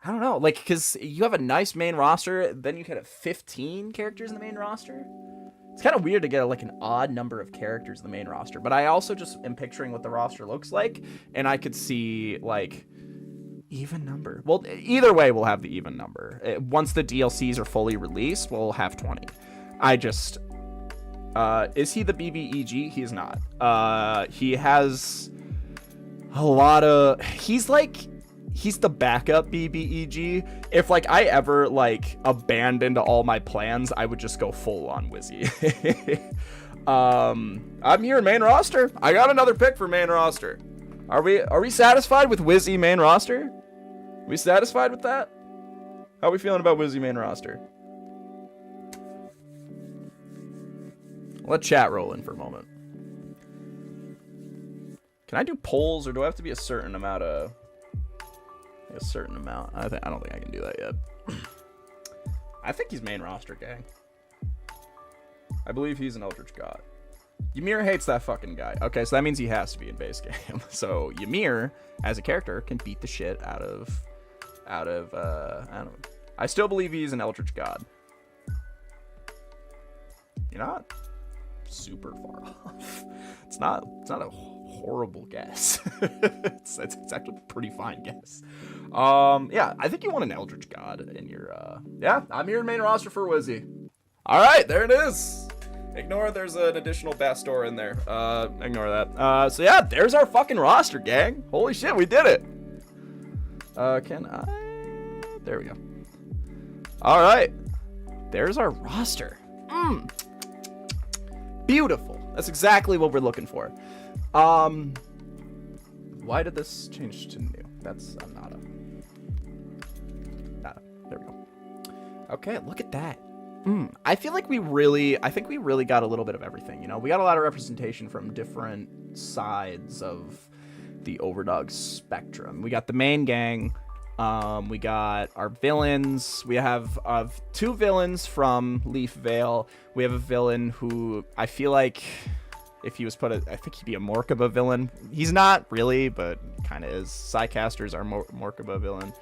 don't know. Like, because you have a nice main roster, then you could have 15 characters in the main roster. It's kind of weird to get like an odd number of characters in the main roster, but I also just am picturing what the roster looks like, and I could see like even number. Well, either way, we'll have the even number. Once the DLCs are fully released, we'll have 20. I just, is he the BBEG? He's not. He has a lot of, he's the backup BBEG. If like I ever like abandoned all my plans, I would just go full on Wizzy. I'm here in main roster. I got another pick for main roster. Are we satisfied with Wizzy main roster? Are we satisfied with that? How are we feeling about Wizzy main roster? Let chat roll in for a moment. Can I do polls, or do I have to be a certain amount of... A certain amount? I don't think I can do that yet. I think he's main roster, gang. I believe he's an Eldritch God. Ymir hates that fucking guy. Okay, so that means he has to be in base game. So Ymir, as a character, can beat the shit out of I don't know. I still believe he's an Eldritch God. You're not super far off. It's not a horrible guess. it's actually a pretty fine guess. Yeah, I think you want an Eldritch God in your yeah, I'm here in main roster for Wizzy. Alright, there it is. Ignore there's an additional Bastor in there. Ignore that. So yeah, there's our fucking roster, gang. Holy shit, we did it. Can I? There we go. Alright. There's our roster. Beautiful. That's exactly what we're looking for. Why did this change to new? That's nada. There we go. Okay, look at that. I feel like we really got a little bit of everything, you know? We got a lot of representation from different sides of the OVERDOGS spectrum. We got the main gang. We got our villains. We have 2 villains from Leaf Vale. We have a villain who I feel like if he was I think he'd be a Morkaba villain. He's not really, but kind of is. Psycaster's our Morkaba villain.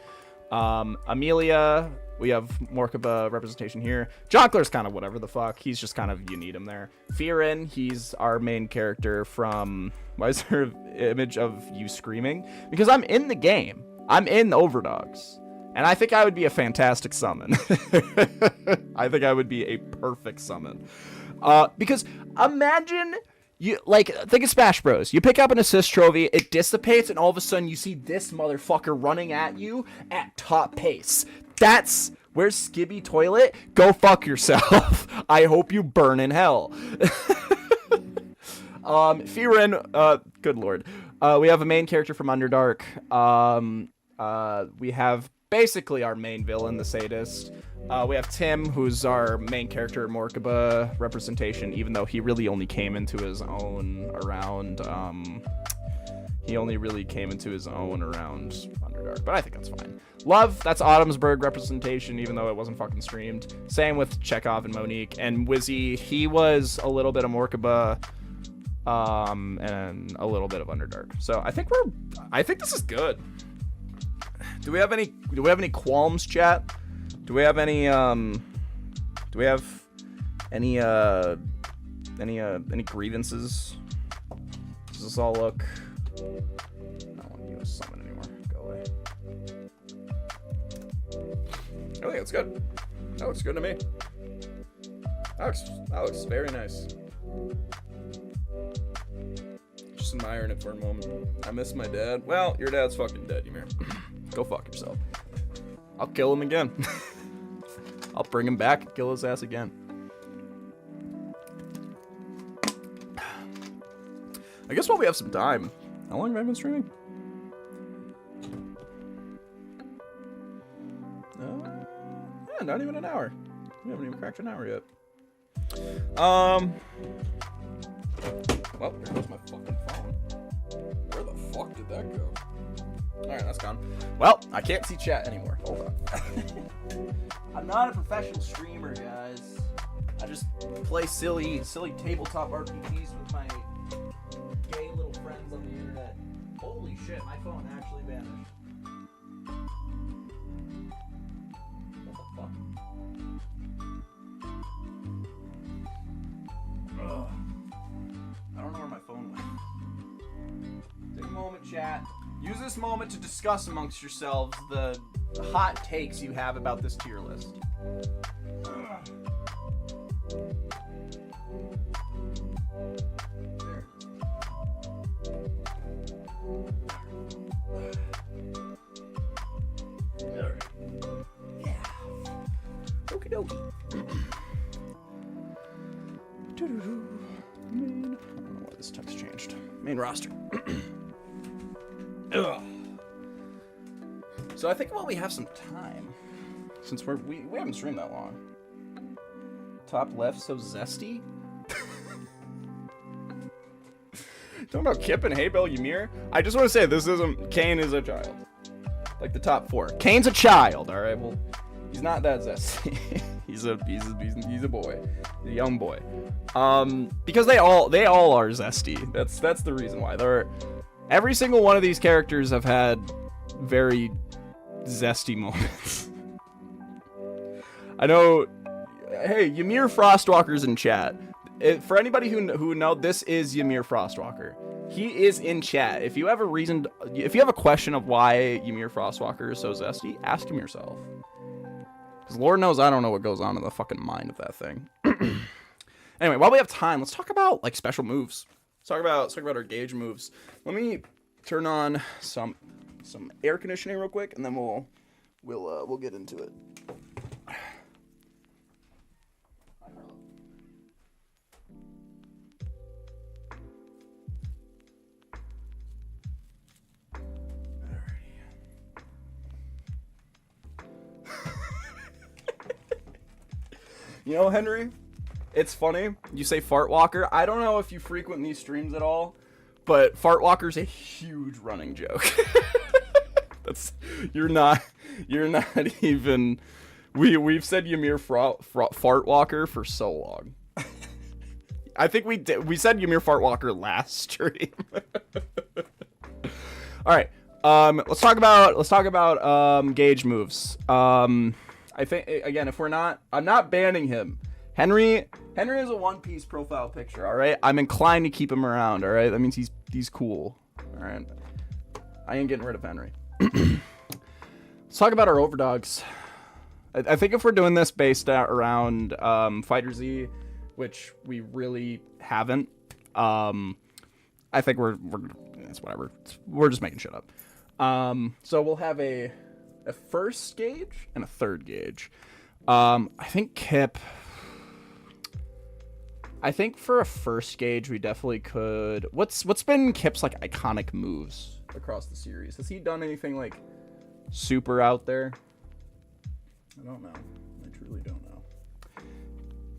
Amelia, we have Morkaba representation here. Jonkler's kind of whatever the fuck. He's just kind of, you need him there. Fearin, he's our main character from... Why is there an image of you screaming? Because I'm in the game. I'm in OVERDOGS. And I think I would be a fantastic summon. I think I would be a perfect summon. Because imagine... think of Smash Bros. You pick up an assist trophy, it dissipates, and all of a sudden you see this motherfucker running at you at top pace. That's... Where's Skibby Toilet? Go fuck yourself. I hope you burn in hell. Fearin, good lord. We have a main character from Underdark. We have basically our main villain, the Sadist. We have Tim, who's our main character, Morkaba representation, even though he really only came into his own around, Underdark, but I think that's fine. Love, that's Autumnsburg representation, even though it wasn't fucking streamed. Same with Chekhov and Monique. And Wizzy, he was a little bit of Morkaba, and a little bit of Underdark. So I think this is good. Do we have any qualms, chat? Do we have any grievances? Does this all look... I don't want to use summon anymore. Go away. I think it's good. That looks good to me. That looks very nice. Just admiring it for a moment. I miss my dad. Well, your dad's fucking dead, Ymir. Go fuck yourself. I'll kill him again. I'll bring him back and kill his ass again. I guess while we have some time. How long have I been streaming? Yeah, not even an hour. We haven't even cracked an hour yet. Well, there goes my fucking phone. Where the fuck did that go? Alright, that's gone. Well, I can't see chat anymore. Hold on. I'm not a professional streamer, guys. I just play silly tabletop RPGs with my gay little friends on the internet. Holy shit, my phone actually vanished. What the fuck? Ugh. I don't know where my phone went. Take a moment, chat. Use this moment to discuss amongst yourselves the hot takes you have about this tier list. There. Yeah. Okie dokie. I don't know why this text changed. Main roster. Ugh. So I think while we have some time, since we haven't streamed that long. Top left, so zesty. Talking about Kip and Haybell Ymir. I just want to say this isn't. Kane is a child. Like the top 4. Kane's a child. All right. Well, he's not that zesty. he's a boy. He's a young boy. Because they all are zesty. That's the reason why. Every single one of these characters have had very zesty moments. I know. Hey, Ymir Frostwalker's in chat. For anybody who know, this is Ymir Frostwalker. He is in chat. If you have a question of why Ymir Frostwalker is so zesty, ask him yourself. Because Lord knows I don't know what goes on in the fucking mind of that thing. Anyway, while we have time, let's talk about like special moves. Let's talk about our gauge moves. Let me turn on some air conditioning real quick, and then we'll get into it. You know, Henry, it's funny. You say Fart Walker. I don't know if you frequent these streams at all, but Fart Walker's a huge running joke. You're not even. We've said Ymir Fart Walker for so long. I think we said Ymir Fart Walker last stream. All right. Let's talk about gauge moves. I think, again, I'm not banning him. Henry is a One Piece profile picture, all right? I'm inclined to keep him around, all right? That means he's cool, all right? I ain't getting rid of Henry. Let's talk about our overdogs. I think if we're doing this based around Fighter Z, which we really haven't, I think it's whatever. We're just making shit up. So we'll have a first gauge and a third gauge. I think Kip. I think for a first gauge we definitely could. What's been Kip's like iconic moves across the series? Has he done anything like super out there? I don't know. I truly don't know.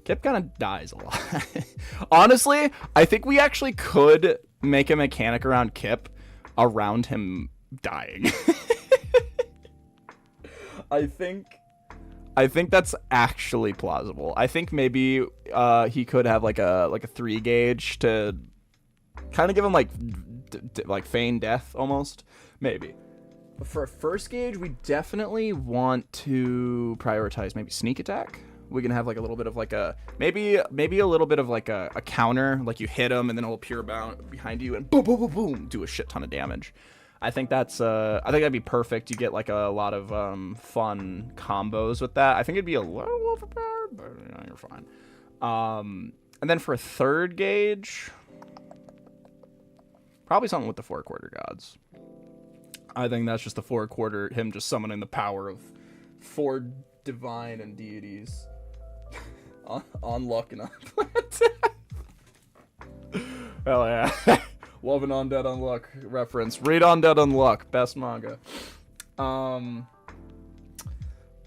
Kip kind of dies a lot. Honestly, I think we actually could make a mechanic around Kip around him dying. I think that's actually plausible. I think maybe he could have like a 3 gauge to kind of give him like feign death almost, maybe. But for a first gauge, we definitely want to prioritize maybe sneak attack. We can have like a little bit of like a maybe a little bit of like a counter, like you hit him and then it'll appear behind you and boom boom boom boom do a shit ton of damage. I think that'd be perfect. You get like a lot of fun combos with that. I think it'd be a little overpowered, but you know, you're fine. And then for a third gauge, probably something with the 4-quarter gods. I think that's just the 4-quarter, him just summoning the power of 4 divine and deities on luck and on hell yeah. Love and Undead Unluck reference. Read Undead Unluck, best manga.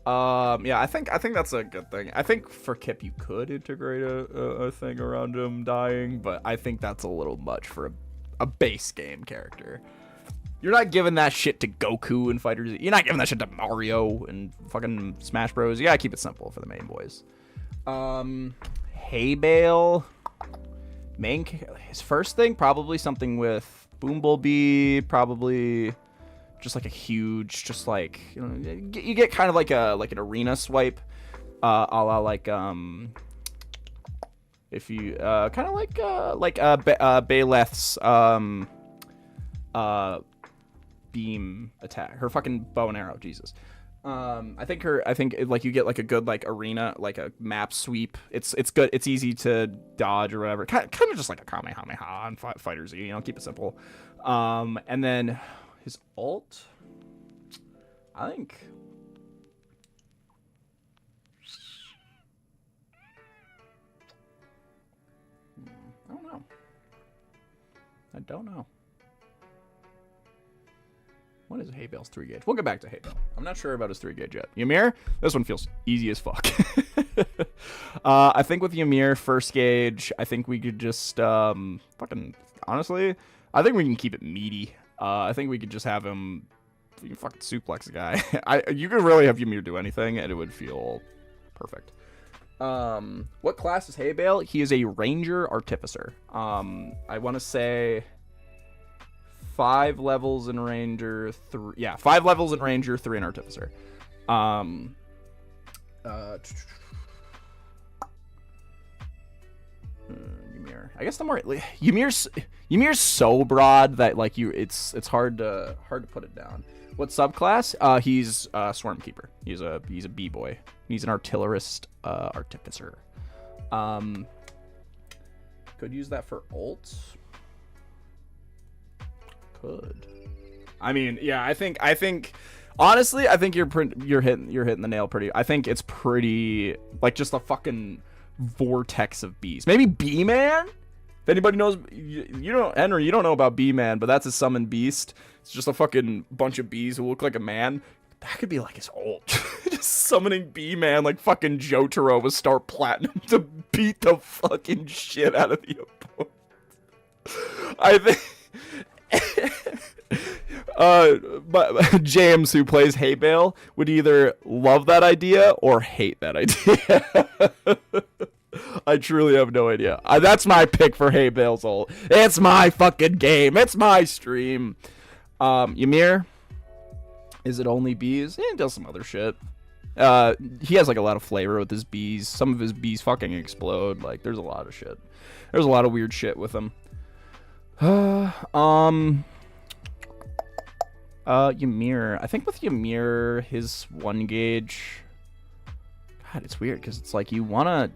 Yeah, I think that's a good thing. I think for Kip you could integrate a thing around him dying, but I think that's a little much for a base game character. You're not giving that shit to Goku and Fighter Z. You're not giving that shit to Mario and fucking Smash Bros. You gotta keep it simple for the main boys. Haybale. His first thing, probably something with Bumblebee, probably just like a huge, just like, you know, you get kind of like an arena swipe, a la like, if you, kind of like Bayleth's, beam attack, her fucking bow and arrow, Jesus. I think like you get like a good like arena, like a map sweep. It's good. It's easy to dodge or whatever. Kind of just like a Kamehameha on Fighter Z. You know, keep it simple. And then his ult, I think. I don't know. What is Haybale's 3 gauge? We'll get back to Haybale. I'm not sure about his 3 gauge yet. Ymir, this one feels easy as fuck. I think with Ymir first gauge, I think we could just fucking. honestly, I think we can keep it meaty. I think we could just have him. You can fucking suplex a guy. You could really have Ymir do anything, and it would feel perfect. What class is Haybale? He is a Ranger Artificer. I want to say 5 levels in Ranger, 3. Yeah, 5 levels in Ranger, 3 in Artificer. Ymir. I guess the more Ymir's so broad that like it's hard to put it down. What subclass? He's Swarm Keeper. He's a B-boy. He's an artillerist artificer. Could use that for ults. Could. I mean, yeah. I think honestly, I think you're hitting the nail pretty. I think it's pretty like just a fucking vortex of bees. Maybe B-Man. If anybody knows, you don't, Henry, you don't know about B-Man, but that's a summoned beast. It's just a fucking bunch of bees who look like a man. That could be like his ult. Just summoning B-Man like fucking Jotaro with Star Platinum to beat the fucking shit out of the opponent. I think but James, who plays Haybale, would either love that idea or hate that idea. I truly have no idea. That's my pick for Haybale's ult. It's my fucking game. It's my stream. Ymir, is it only bees? He does some other shit. He has like a lot of flavor with his bees. Some of his bees fucking explode. Like there's a lot of shit. There's a lot of weird shit with him. Ymir. I think with Ymir, his 1 gauge. God, it's weird because it's like you wanna.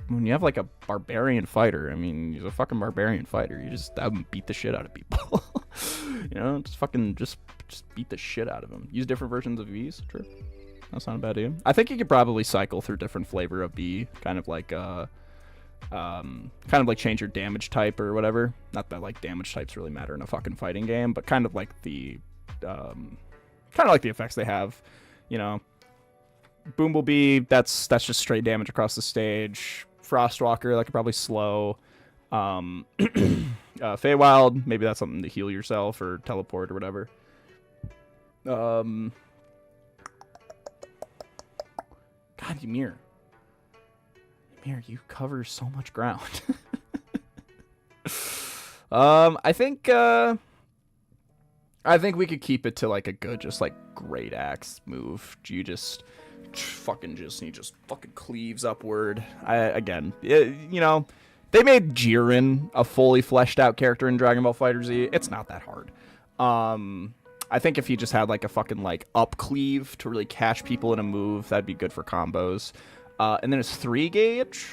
When you have like a barbarian fighter, I mean, he's a fucking barbarian fighter. You just have him beat the shit out of people. You know, just beat the shit out of him. Use different versions of V's. True, that's not a bad idea. I think you could probably cycle through different flavor of B, kind of like change your damage type or whatever. Not that like damage types really matter in a fucking fighting game, but kind of like the effects they have, you know. Bumblebee, that's just straight damage across the stage. Frostwalker, that could probably slow. Feywild, maybe that's something to heal yourself or teleport or whatever. God, Ymir, you cover so much ground. I think we could keep it to like a good, just like great axe move. You just fucking cleaves upward. You know, they made Jiren a fully fleshed out character in Dragon Ball FighterZ. It's not that hard. I think if he just had like a fucking like up cleave to really catch people in a move, that'd be good for combos. And then his 3 gauge.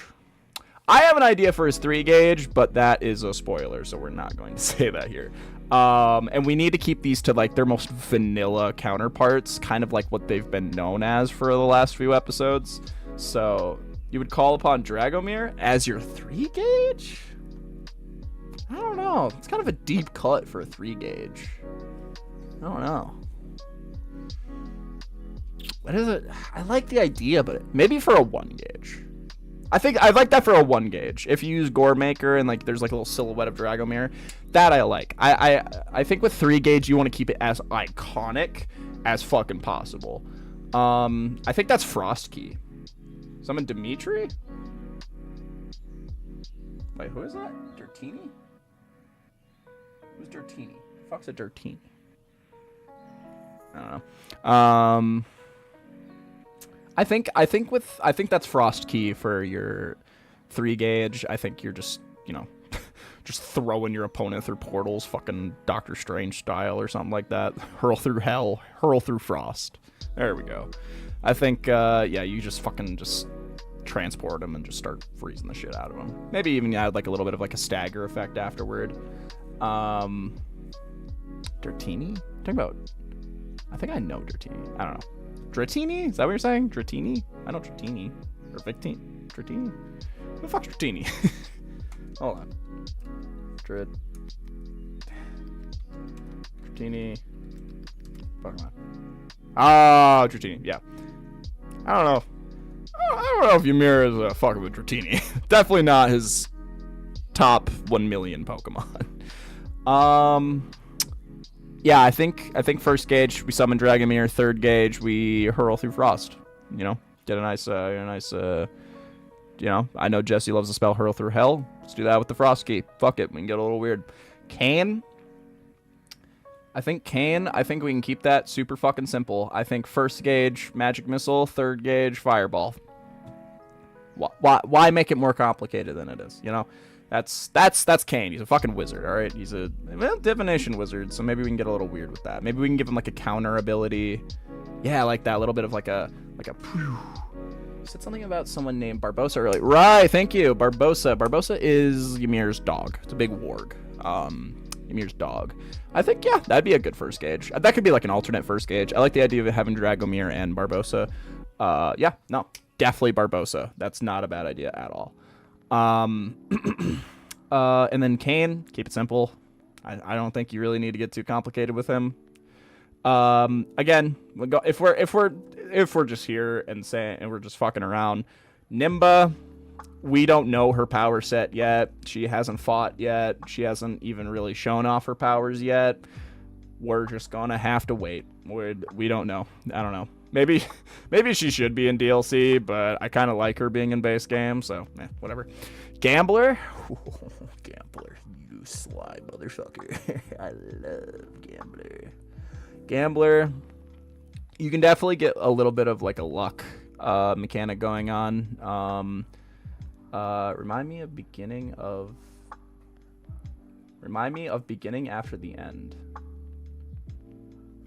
I have an idea for his 3 gauge, but that is a spoiler, so we're not going to say that here. And we need to keep these to like their most vanilla counterparts, kind of like what they've been known as for the last few episodes. So you would call upon Dragomir as your 3 gauge? I don't know. It's kind of a deep cut for a 3 gauge. I don't know. What is it? I like the idea, but maybe for a 1 gauge. I think I like that for a 1 gauge. If you use Gore Maker and like there's like a little silhouette of Dragomir, that I like. I think with 3 gauge you want to keep it as iconic as fucking possible. I think that's Frost Key. Summon Dimitri? Wait, who is that? Dirtini? Who's Dirtini? Fuck's a Dirtini? I don't know. I think that's Frost Key for your 3 gauge. I think you're just, you know, just throwing your opponent through portals, fucking Doctor Strange style or something like that. Hurl through hell, hurl through frost. There we go. I think, yeah, you just fucking just transport him and just start freezing the shit out of him. Maybe even add like a little bit of like a stagger effect afterward. Dirtini? Talking about, I think I know Dirtini. I don't know. Dratini? Is that what you're saying? Dratini? I know Dratini. Or Victini? Dratini? Who the fuck's Dratini? Hold on. Dratini. Fuck on. Oh, Dratini. Yeah. I don't know. I don't know if Ymir is fucking with Dratini. Definitely not his top 1 million Pokemon. Yeah, I think first gauge we summon Dragomir, third gauge we hurl through Frost. You know, get a nice you know, I know Jesse loves the spell Hurl Through Hell. Let's do that with the Frost Key. Fuck it, we can get a little weird. I think we can keep that super fucking simple. I think first gauge Magic Missile, third gauge Fireball. Why make it more complicated than it is? You know, that's Kane. He's a fucking wizard. All right, he's a divination wizard. So maybe we can get a little weird with that. Maybe we can give him like a counter ability. Yeah, like that. A little bit of like a. You said something about someone named Barbosa earlier. Right, thank you. Barbosa. Barbosa is Ymir's dog. It's a big warg. Ymir's dog. I think, yeah, that'd be a good first gauge. That could be like an alternate first gauge. I like the idea of having Dragomir and Barbosa. Yeah, no, definitely Barbosa. That's not a bad idea at all. And then Kane, keep it simple. I don't think you really need to get too complicated with him. Again, if we're just here and we're just fucking around, Nimba, we don't know her power set yet. She hasn't fought yet. She hasn't even really shown off her powers yet. We're just gonna have to wait. We don't know. I don't know. Maybe she should be in DLC, but I kind of like her being in base game, so whatever. Gambler, Gambler, you sly motherfucker. I love Gambler. Gambler, you can definitely get a little bit of like a luck mechanic going on. Remind me of beginning after the end.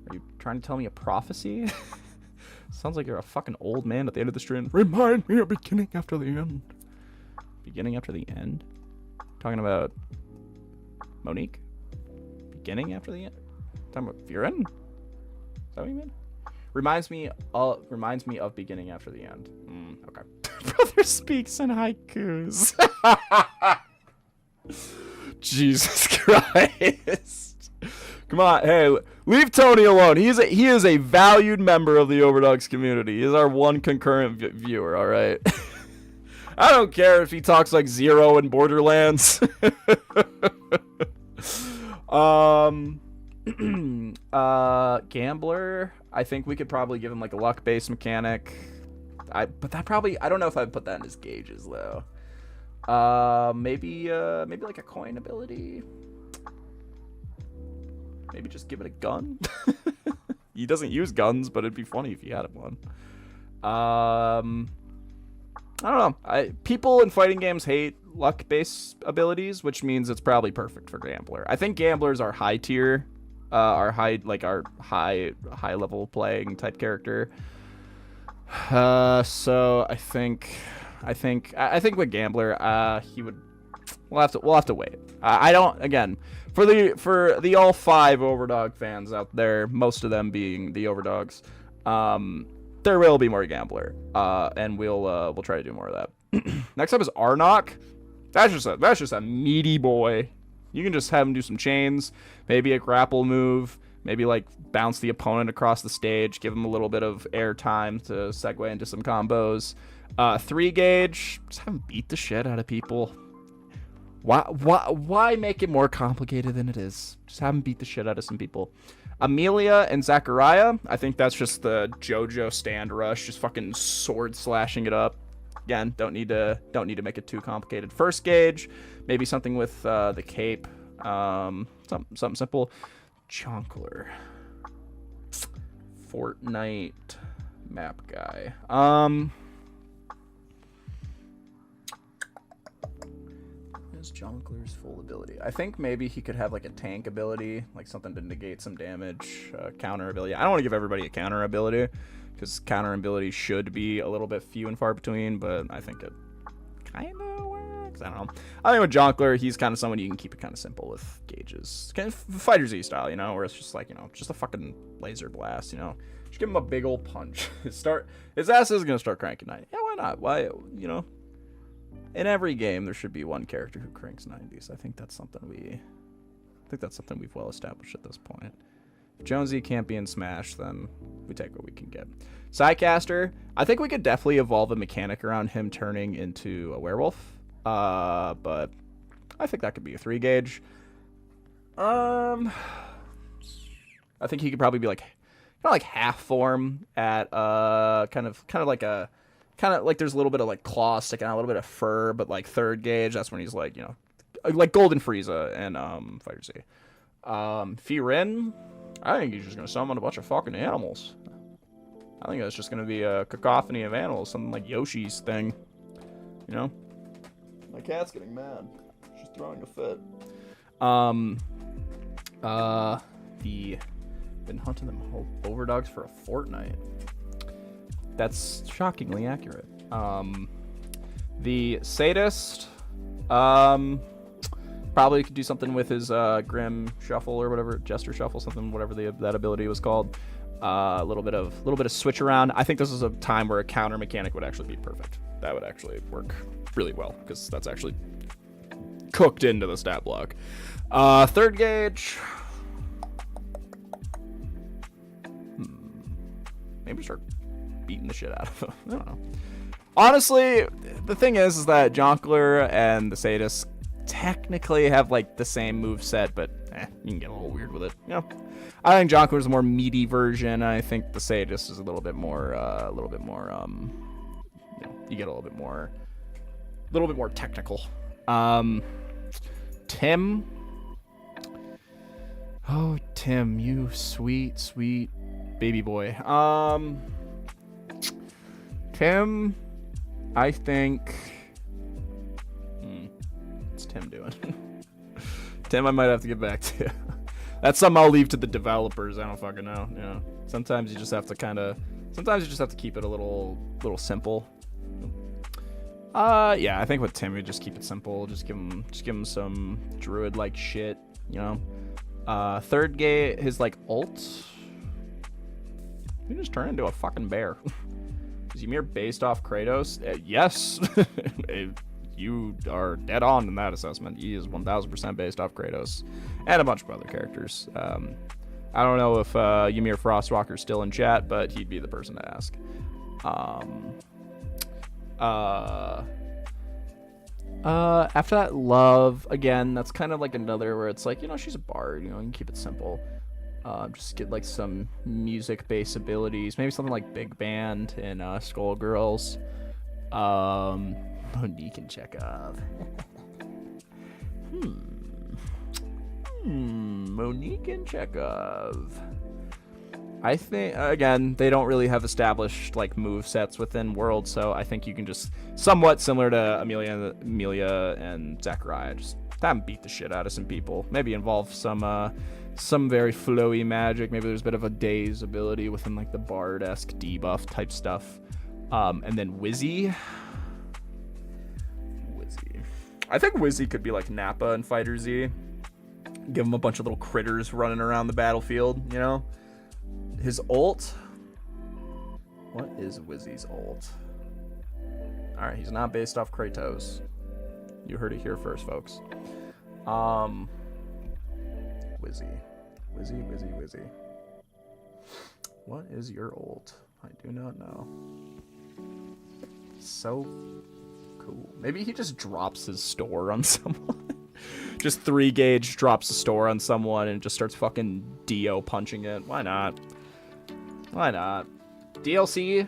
Are you trying to tell me a prophecy? Sounds like you're a fucking old man at the end of the stream. Remind me of beginning after the end. Beginning after the end? Talking about Monique? Beginning after the end? Talking about Viren? Is that what you mean? Reminds me of beginning after the end. Okay. Brother speaks in haikus. Jesus Christ. Come on, hey, leave Tony alone. He is a valued member of the Overdogs community. He is our one concurrent viewer, all right? I don't care if he talks like Zero in Borderlands. Gambler, I think we could probably give him like a luck-based mechanic. But that probably, I don't know if I'd put that in his gauges though. Maybe like a coin ability. Maybe just give it a gun. He doesn't use guns, but it'd be funny if he had one. I don't know. People in fighting games hate luck-based abilities, which means it's probably perfect for Gambler. I think Gambler's our high tier, our high level playing type character. So I think with Gambler, we'll have to wait. I don't, again, for the all 5 Overdog fans out there, most of them being the Overdogs, there will be more Gambler, and we'll try to do more of that. Next up is Arnok. That's just a meaty boy. You can just have him do some chains, maybe a grapple move, maybe like bounce the opponent across the stage, give him a little bit of air time to segue into some combos. 3 gauge, just have him beat the shit out of people. Why make it more complicated than it is? Just have him beat the shit out of some people. Amelia and Zachariah, I think that's just the JoJo stand rush, just fucking sword slashing it up. Again, don't need to make it too complicated. First gauge, maybe something with the cape, something simple. Chonkler, Fortnite map guy. Is Jonkler's full ability? I think maybe he could have like a tank ability, like something to negate some damage, counter ability. I don't want to give everybody a counter ability, because counter ability should be a little bit few and far between, but I think it kind of works. I don't know. I think with Jonkler, he's kind of someone you can keep it kind of simple with gauges. Kind of Fighter Z style, you know, where it's just like, you know, just a fucking laser blast, you know. Just give him a big old punch. His ass is going to start cranking 90. Yeah, why not? Why, you know? In every game, there should be one character who cranks 90s. I think that's something we've well established at this point. If Jonesy can't be in Smash, then we take what we can get. Psycaster, I think we could definitely evolve a mechanic around him turning into a werewolf. But I think that could be a 3 gauge. I think he could probably be like, like half form at kind of like there's a little bit of like claw sticking out, a little bit of fur, but like 3rd gauge. That's when he's like, you know, like Golden Frieza and Fighter Z. Firin, I think he's just gonna summon a bunch of fucking animals. I think that's just gonna be a cacophony of animals, something like Yoshi's thing. You know? My cat's getting mad. She's throwing a fit. Been hunting them overdogs for a fortnight. That's shockingly accurate. The sadist, probably could do something with his Grim Shuffle or whatever, Gesture Shuffle, something, whatever that ability was called. A little bit of switch around. I think this is a time where a counter mechanic would actually be perfect. That would actually work really well because that's actually cooked into the stat block. 3rd gauge. Maybe start beating the shit out of him. I don't know. Honestly, the thing is that Jonkler and the Sadist technically have like the same move set, but you can get a little weird with it. You know, I think Jonkler is a more meaty version. I think the Sadist is a little bit more, you know, you get a little bit more technical. Tim. Oh, Tim, you sweet baby boy. Tim, I think. What's Tim doing? Tim, I might have to get back to you. That's something I'll leave to the developers. I don't fucking know. You know, sometimes you just have to keep it a little simple. Yeah, I think with Tim, we just keep it simple. Just give him some druid-like shit. You know, 3rd gate, his like ult. You just turn into a fucking bear. Is Ymir based off Kratos? Yes. You are dead on in that assessment. He is 1000% based off Kratos. And a bunch of other characters. I don't know if Ymir Frostwalker's still in chat, but he'd be the person to ask. After that, Love. Again, that's kind of like another where it's like, you know, she's a bard. You know, you can keep it simple. Just get like some music-based abilities, maybe something like Big Band and Skullgirls. Monique and Chekhov. Monique and Chekhov. I think again they don't really have established like move sets within World, so I think you can just somewhat similar to Amelia and Zachariah, just have them beat the shit out of some people. Maybe involve some very flowy magic. Maybe there's a bit of a daze ability within like the bard-esque debuff type stuff. And then Wizzy. I think Wizzy could be like Nappa and Fighter Z. Give him a bunch of little critters running around the battlefield, you know? His ult. What is Wizzy's ult? Alright, he's not based off Kratos. You heard it here first, folks. Wizzy. What is your ult? I do not know. So cool. Maybe he just drops his store on someone. Just 3 gauge drops a store on someone and just starts fucking Dio punching it. Why not? DLC.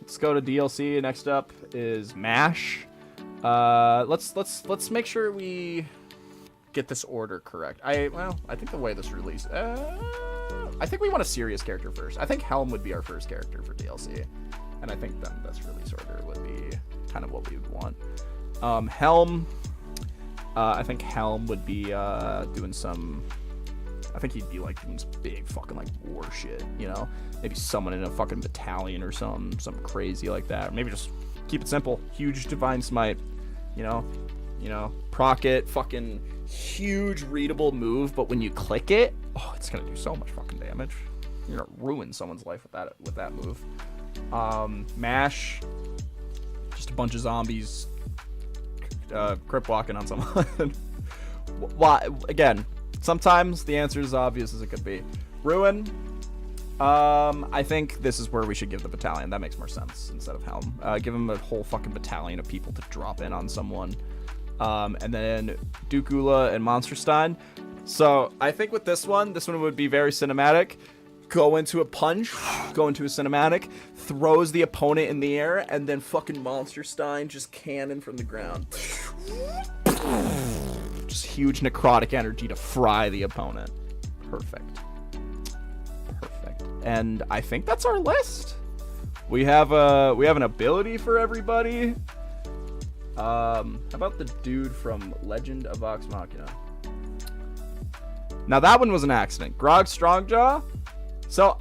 Let's go to DLC. Next up is MASH. Let's make sure we get this order correct. I think the way this release, I think we want a serious character first. I think Helm would be our first character for DLC, and I think then this release order would be kind of what we would want. Helm, I think Helm would be doing some. I think he'd be like doing some big fucking like war shit, you know? Maybe summoning a fucking battalion or something crazy like that. Or maybe just keep it simple. Huge divine smite, you know, proc it, fucking huge readable move, but when you click it, oh, it's gonna do so much fucking damage. You're gonna ruin someone's life with that move. MASH, just a bunch of zombies crip walking on someone. Why? Again, sometimes the answer is as obvious as it could be. Ruin. I think this is where we should give the battalion. That makes more sense instead of Helm. Give him a whole fucking battalion of people to drop in on someone. and then Dukula and Monsterstein. So I think with this one would be very cinematic. Go into a punch, go into a cinematic, throws the opponent in the air, and then fucking Monsterstein just cannon from the ground. Just huge necrotic energy to fry the opponent. Perfect. And I think that's our list. We have an ability for everybody. How about the dude from Legend of Vox Machina? Now that one was an accident. Grog Strongjaw. So,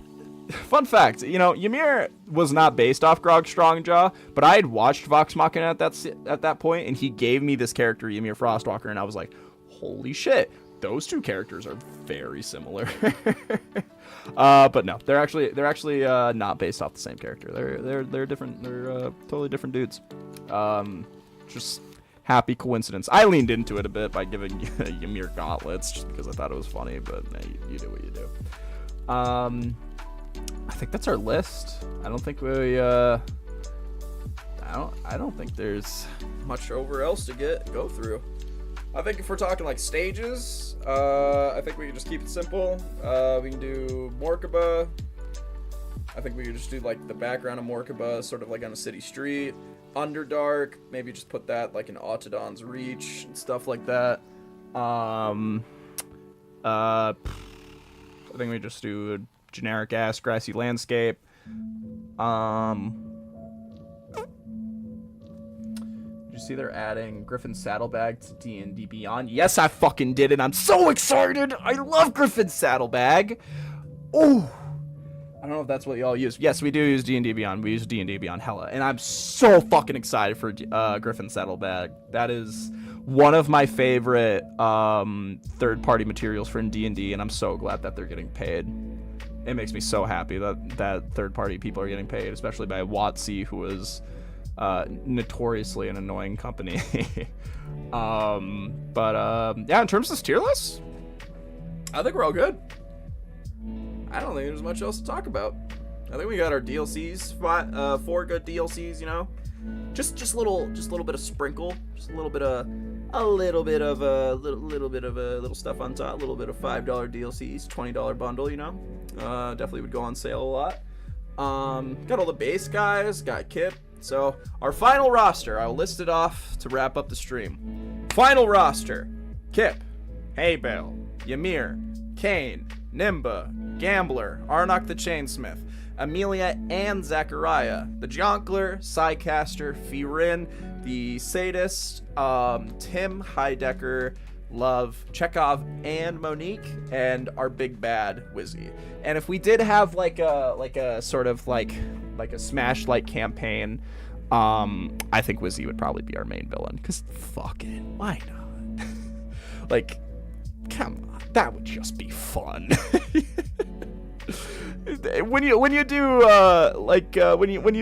fun fact, Ymir was not based off Grog Strongjaw, but I had watched Vox Machina at that point, and he gave me this character, Ymir Frostwalker, and I was like, holy shit, those two characters are very similar. But no, they're actually not based off the same character. They're different. They're totally different dudes. Just happy coincidence. I leaned into it a bit by giving Ymir gauntlets just because I thought it was funny, but you do what you do. I think that's our list. I don't think there's much over else to go through. I think if we're talking like stages, I think we can just keep it simple. We can do Morkaba. I think we could just do like the background of Morkaba, sort of like on a city street. Underdark, maybe just put that like in Autodon's Reach and stuff like that. I think we just do a generic ass grassy landscape. Did you see they're adding Griffin's Saddlebag to D&D Beyond? Yes, I fucking did, and I'm so excited! I love Griffin's Saddlebag! Oh! I don't know if that's what y'all use. Yes, we do use D&D Beyond. We use D&D Beyond hella, and I'm so fucking excited for Griffin's Saddlebag. That is one of my favorite third-party materials for D&D, and I'm so glad that they're getting paid. It makes me so happy that third-party people are getting paid, especially by WotC, who is notoriously an annoying company. Yeah, in terms of this tier list, I think we're all good. I don't think there's much else to talk about. I think we got our DLCs, 4 good DLCs, just a little bit of sprinkle, just a little bit of little stuff on top, a little bit of $5 DLCs, $20 bundle, definitely would go on sale a lot. Got all the base guys, got Kip. So our final roster, I'll list it off to wrap up the stream. Final roster: Kip, Haybale, Ymir, Kane, Nimba, Gambler, Arnok the Chainsmith, Amelia and Zachariah, the Jonkler, Psycaster, Firin, the Sadist, Tim, Heidecker, Love, Chekhov, and Monique, and our big bad Wizzy. And if we did have like a sort of like a Smash-like campaign, I think Wizzy would probably be our main villain. Cause fucking why not? Like, come on, that would just be fun. when you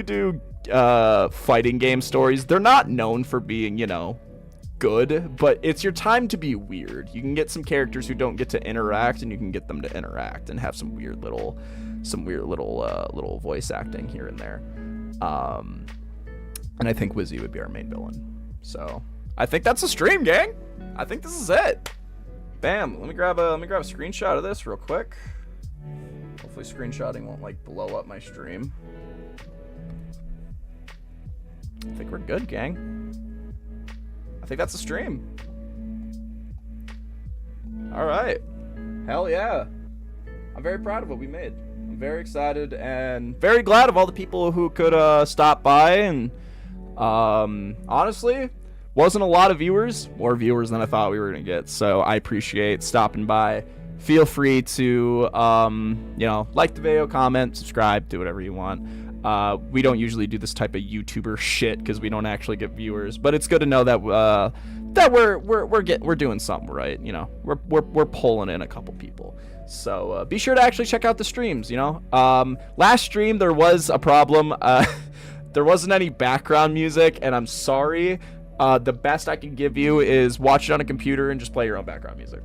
do fighting game stories, they're not known for being, good, but it's your time to be weird. You can get some characters who don't get to interact, and you can get them to interact and have some weird little voice acting here and there. And I think Wizzy would be our main villain. So I think that's a stream, gang. I think this is it. Bam. Let me grab a screenshot of this real quick. Hopefully screenshotting won't like blow up my stream. I think we're good, gang. I think that's a stream. All right. Hell yeah. I'm very proud of what we made. I'm very excited and very glad of all the people who could stop by. And honestly, wasn't a lot of viewers. More viewers than I thought we were going to get. So I appreciate stopping by. Feel free to, like the video, comment, subscribe, do whatever you want. We don't usually do this type of YouTuber shit because we don't actually get viewers, but it's good to know that we're doing something right. We're pulling in a couple people. So be sure to actually check out the streams. Last stream there was a problem. There wasn't any background music, and I'm sorry. The best I can give you is watch it on a computer and just play your own background music.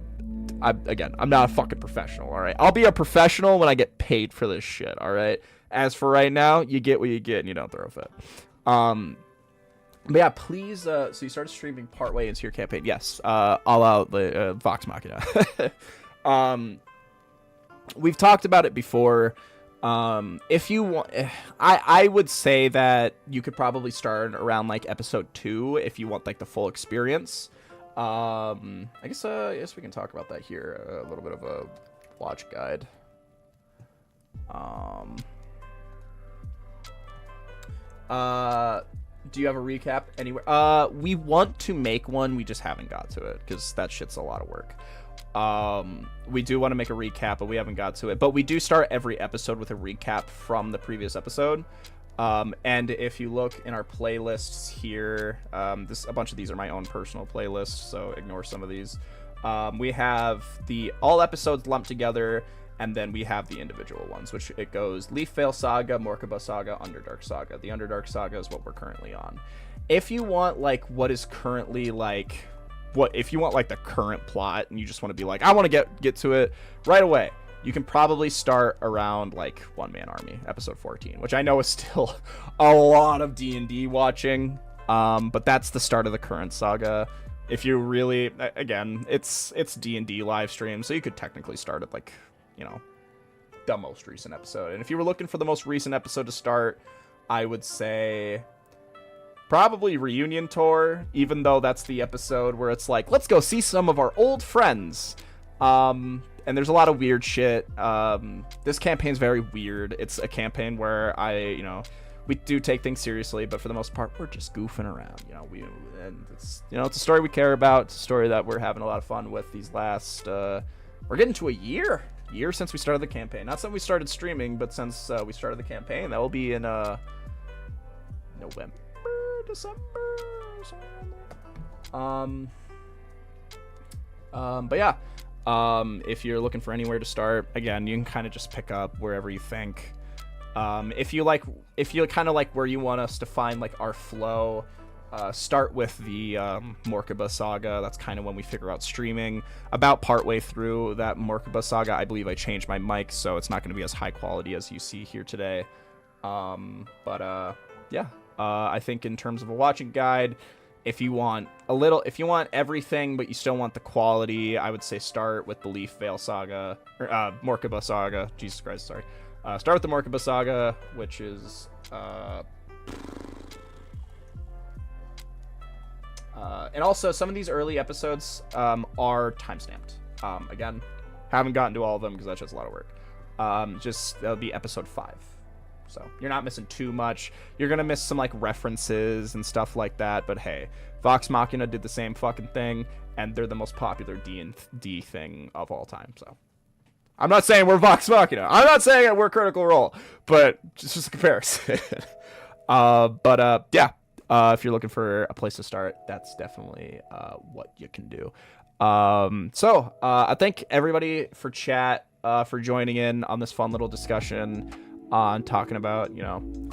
I'm not a fucking professional, all right? I'll be a professional when I get paid for this shit, all right? As for right now, you get what you get and you don't throw a fit. But yeah, please. So you started streaming partway into your campaign. Yes. All out the Vox Machina. We've talked about it before. If you want, I would say that you could probably start around like episode 2 if you want like the full experience. I guess we can talk about that here. A little bit of a watch guide. Do you have a recap anywhere? We want to make one. We just haven't got to it because that shit's a lot of work. We do want to make a recap, but we haven't got to it. But we do start every episode with a recap from the previous episode. And if you look in our playlists here, a bunch of these are my own personal playlists, so ignore some of these. We have all episodes lumped together, and then we have the individual ones, which it goes Leaf Veil Saga, Morkaba Saga, Underdark Saga. The Underdark Saga is what we're currently on. If you want like what is currently like if you want like the current plot and you just want to be like, I want to get to it right away, you can probably start around like One Man Army, episode 14, which I know is still a lot of D&D watching, but that's the start of the current saga. If you really, again, it's D&D live stream, so you could technically start at like, the most recent episode. And if you were looking for the most recent episode to start, I would say probably Reunion Tour, even though that's the episode where it's like, let's go see some of our old friends. And there's a lot of weird shit. This campaign's very weird. It's a campaign where we do take things seriously, but for the most part, we're just goofing around. It's a story we care about. It's a story that we're having a lot of fun with these last. We're getting to a year since we started the campaign. Not since we started streaming, but since we started the campaign. That will be in November, December. But yeah. If you're looking for anywhere to start, again, you can kind of just pick up wherever you think. If you kind of like where you want us to find like our flow, start with the Morkaba Saga. That's kind of when we figure out streaming. About partway through that Morkaba Saga, I believe I changed my mic, so it's not going to be as high quality as you see here today. Yeah. I think in terms of a watching guide, if you want everything, but you still want the quality, I would say start with the Leaf Veil Saga, or Morkaba Saga. Jesus Christ, sorry. Start with the Morkaba Saga, which is and also some of these early episodes are time-stamped. Again, haven't gotten to all of them because that's just a lot of work. That'll be episode 5. So you're not missing too much. You're gonna miss some like references and stuff like that, but hey, Vox Machina did the same fucking thing, and they're the most popular D&D thing of all time. So I'm not saying we're Vox Machina. I'm not saying that we're Critical Role, but just a comparison. Yeah. If you're looking for a place to start, that's definitely what you can do. I thank everybody for chat, for joining in on this fun little discussion on talking about,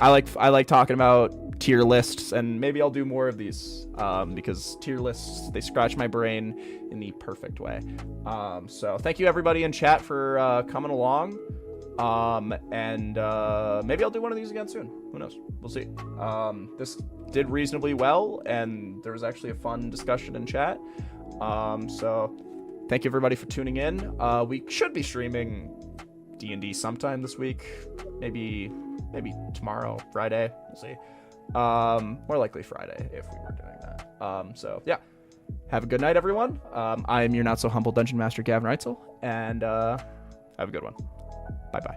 I like talking about tier lists, and maybe I'll do more of these because tier lists, they scratch my brain in the perfect way. So thank you everybody in chat for coming along, and maybe I'll do one of these again soon. Who knows? We'll see. This did reasonably well, and there was actually a fun discussion in chat. So thank you everybody for tuning in. We should be streaming D&D sometime this week, maybe tomorrow, Friday, we'll see. More likely Friday if we were doing that. So yeah, have a good night everyone. I am your not so humble dungeon master Gavin Reitzel, and have a good one. Bye bye.